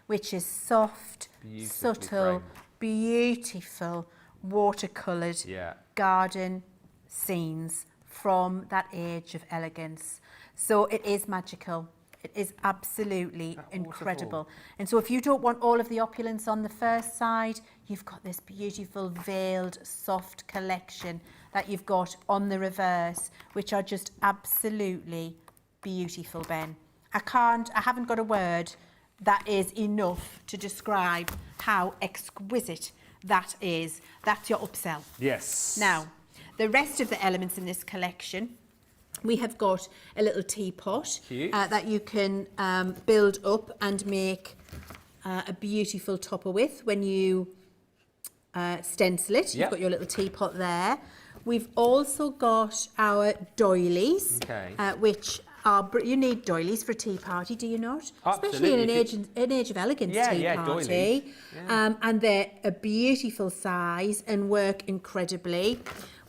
Speaker 2: which is soft, subtle, beautiful, watercoloured garden scenes from that age of elegance. So it is magical. It is absolutely incredible. And so if you don't want all of the opulence on the first side, you've got this beautiful veiled, soft collection that you've got on the reverse, which are just absolutely beautiful, Ben. I haven't got a word that is enough to describe how exquisite that is. That's your upsell.
Speaker 1: Yes.
Speaker 2: Now, the rest of the elements in this collection, we have got a little teapot that you can build up and make a beautiful topper with when you stencil it. You've got your little teapot there. We've also got our doilies, which are, you need doilies for a tea party, do you not?
Speaker 1: Absolutely.
Speaker 2: Especially in an age of elegance tea party. And they're a beautiful size and work incredibly.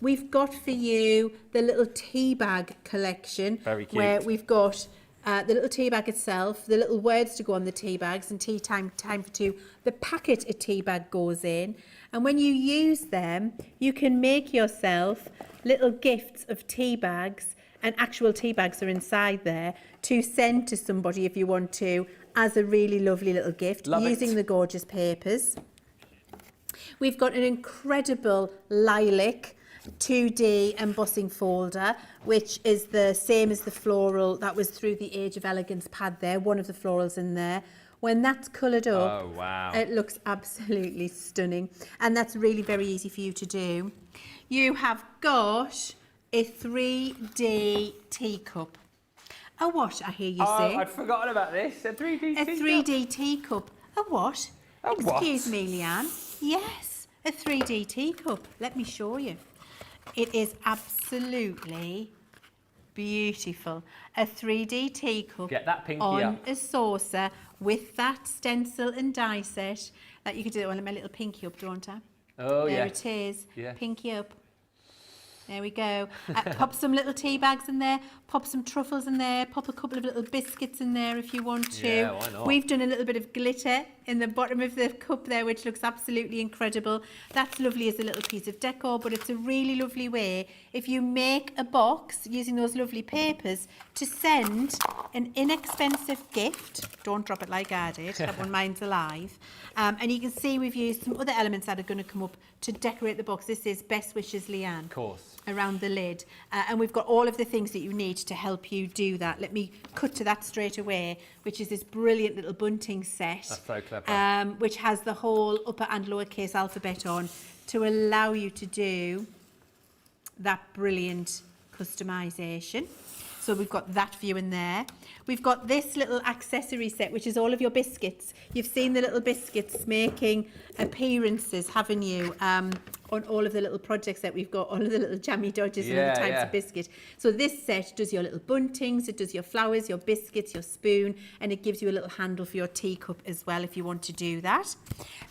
Speaker 2: We've got for you the little tea bag collection, where we've got the little tea bag itself, the little words to go on the tea bags, and tea time for two. The packet a tea bag goes in, and when you use them, you can make yourself little gifts of tea bags, and actual tea bags are inside there to send to somebody if you want to, as a really lovely little gift, using the gorgeous papers. We've got an incredible lilac 2D embossing folder, which is the same as the floral that was through the Age of Elegance pad there, one of the florals in there. When that's coloured up, it looks absolutely stunning, and that's really very easy for you to do. You have got a 3D teacup. A what, I hear you say?
Speaker 1: I'd forgotten about this. A 3D teacup?
Speaker 2: A 3D teacup. A what? Excuse me, Leanne. Yes, a 3D teacup. Let me show you. It is absolutely beautiful. A 3D teacup on a saucer with that stencil and die set that you could do. I want my little pinky up, don't I?
Speaker 1: Oh,
Speaker 2: there it is. Pinky up. There we go. Pop some little tea bags in there, pop some truffles in there, pop a couple of little biscuits in there if you want to.
Speaker 1: Yeah, why not?
Speaker 2: We've done a little bit of glitter in the bottom of the cup there, which looks absolutely incredible. That's lovely as a little piece of decor, but it's a really lovely way, if you make a box using those lovely papers, to send an inexpensive gift. Don't drop it like I did, that one mine's alive. And you can see we've used some other elements that are going to come up to decorate the box. This is Best Wishes, Leanne.
Speaker 1: Of course.
Speaker 2: Around the lid. And we've got all of the things that you need to help you do that. Let me cut to that straight away, which is this brilliant little bunting set.
Speaker 1: That's so clever.
Speaker 2: Which has the whole upper and lowercase alphabet on to allow you to do that brilliant customisation. So we've got that for you in there. We've got this little accessory set, which is all of your biscuits. You've seen the little biscuits making appearances, haven't you, on all of the little projects that we've got, all of the little jammy dodges and other types of biscuit. So this set does your little buntings, it does your flowers, your biscuits, your spoon, and it gives you a little handle for your teacup as well if you want to do that.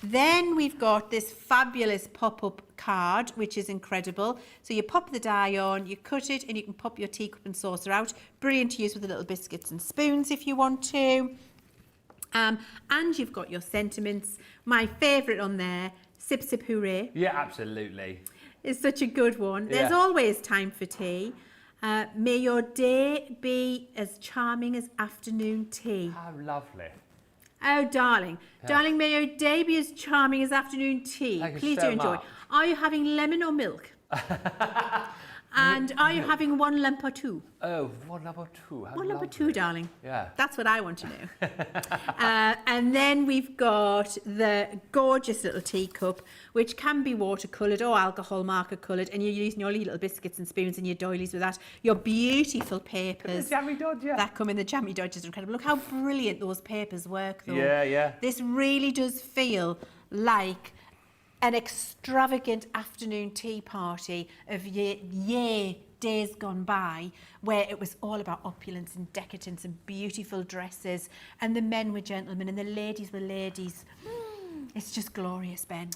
Speaker 2: Then we've got this fabulous pop-up card, which is incredible. So you pop the die on, you cut it, and you can pop your teacup and saucer out. Brilliant to use with the little biscuits and spoons if you want to. And you've got your sentiments. My favourite on there, Sip Sip Hooray.
Speaker 1: Yeah, absolutely.
Speaker 2: It's such a good one. There's always time for tea. May your day be as charming as afternoon tea.
Speaker 1: How lovely.
Speaker 2: Oh, darling. Darling, may your day be as charming as afternoon tea. Please do enjoy. Are you having lemon or milk? And are you having one lump or two?
Speaker 1: Oh, one lump or two.
Speaker 2: One lump or two, darling.
Speaker 1: Yeah.
Speaker 2: That's what I want to know. And then we've got the gorgeous little teacup, which can be watercoloured or alcohol marker coloured, and you're using your little biscuits and spoons and your doilies with that. Your beautiful papers.
Speaker 1: The jammy dodge,
Speaker 2: that come in the jammy dodges are incredible. Look how brilliant those papers work, though.
Speaker 1: Yeah.
Speaker 2: This really does feel like an extravagant afternoon tea party of year days gone by where it was all about opulence and decadence and beautiful dresses, and the men were gentlemen and the ladies were ladies. It's just glorious, Ben.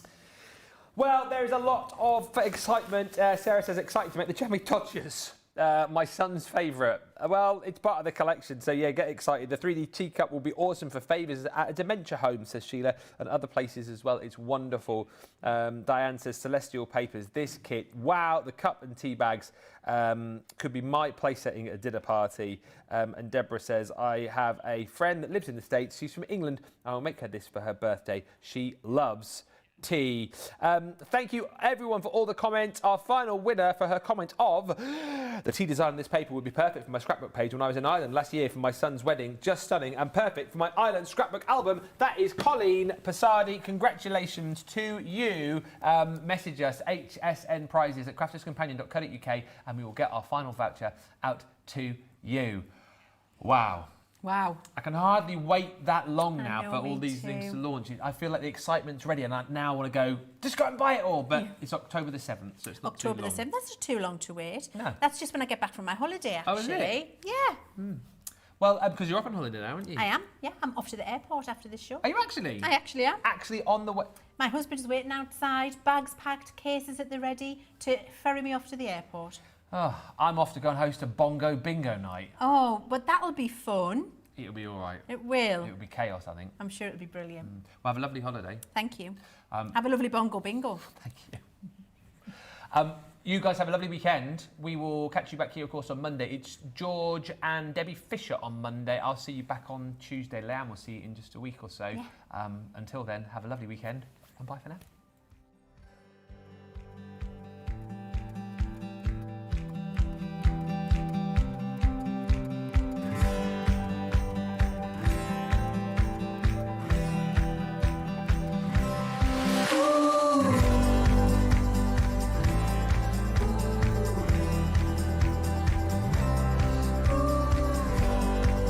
Speaker 1: Well, there is a lot of excitement. Sarah says excited to make the cherry touches. My son's favourite. Well, it's part of the collection, so yeah, get excited. The 3D teacup will be awesome for favours at a dementia home, says Sheila, and other places as well. It's wonderful. Diane says Celestial Papers. This kit, wow, the cup and tea bags could be my place setting at a dinner party. And Deborah says, I have a friend that lives in the States. She's from England. I'll make her this for her birthday. She loves tea. Thank you everyone for all the comments. Our final winner for her comment of the tea design on this paper would be perfect for my scrapbook page when I was in Ireland last year for my son's wedding. Just stunning and perfect for my Ireland scrapbook album. That is Colleen Passardi. Congratulations to you. Message us HSN prizes at crafterscompanion.co.uk and we will get our final voucher out to you. Wow.
Speaker 2: Wow.
Speaker 1: I can hardly wait that long now
Speaker 2: know,
Speaker 1: for all
Speaker 2: me
Speaker 1: these
Speaker 2: too.
Speaker 1: things to launch. I feel like the excitement's ready and I now want to go, just go and buy it all. But it's October the 7th, so it's not
Speaker 2: October
Speaker 1: too
Speaker 2: the
Speaker 1: long.
Speaker 2: 7th. That's not too long to wait.
Speaker 1: No.
Speaker 2: That's just when I get back from my holiday, actually.
Speaker 1: Oh, is it?
Speaker 2: Yeah.
Speaker 1: Well, because you're off on holiday now, aren't you?
Speaker 2: I am. Yeah, I'm off to the airport after this show.
Speaker 1: Are you actually?
Speaker 2: I actually am.
Speaker 1: Actually on the way?
Speaker 2: My husband is waiting outside, bags packed, cases at the ready to ferry me off to the airport.
Speaker 1: Oh, I'm off to go and host a bongo bingo night.
Speaker 2: Oh, but that'll be fun.
Speaker 1: It'll be all right.
Speaker 2: It will.
Speaker 1: It'll be chaos, I think.
Speaker 2: I'm sure it'll be brilliant.
Speaker 1: Well, have a lovely holiday.
Speaker 2: Thank you. Have a lovely bongo bingo.
Speaker 1: Thank you. You guys have a lovely weekend. We will catch you back here, of course, on Monday. It's George and Debbie Fisher on Monday. I'll see you back on Tuesday. Leann will see you in just a week or so.
Speaker 2: Yeah.
Speaker 1: Until then, have a lovely weekend and bye for now.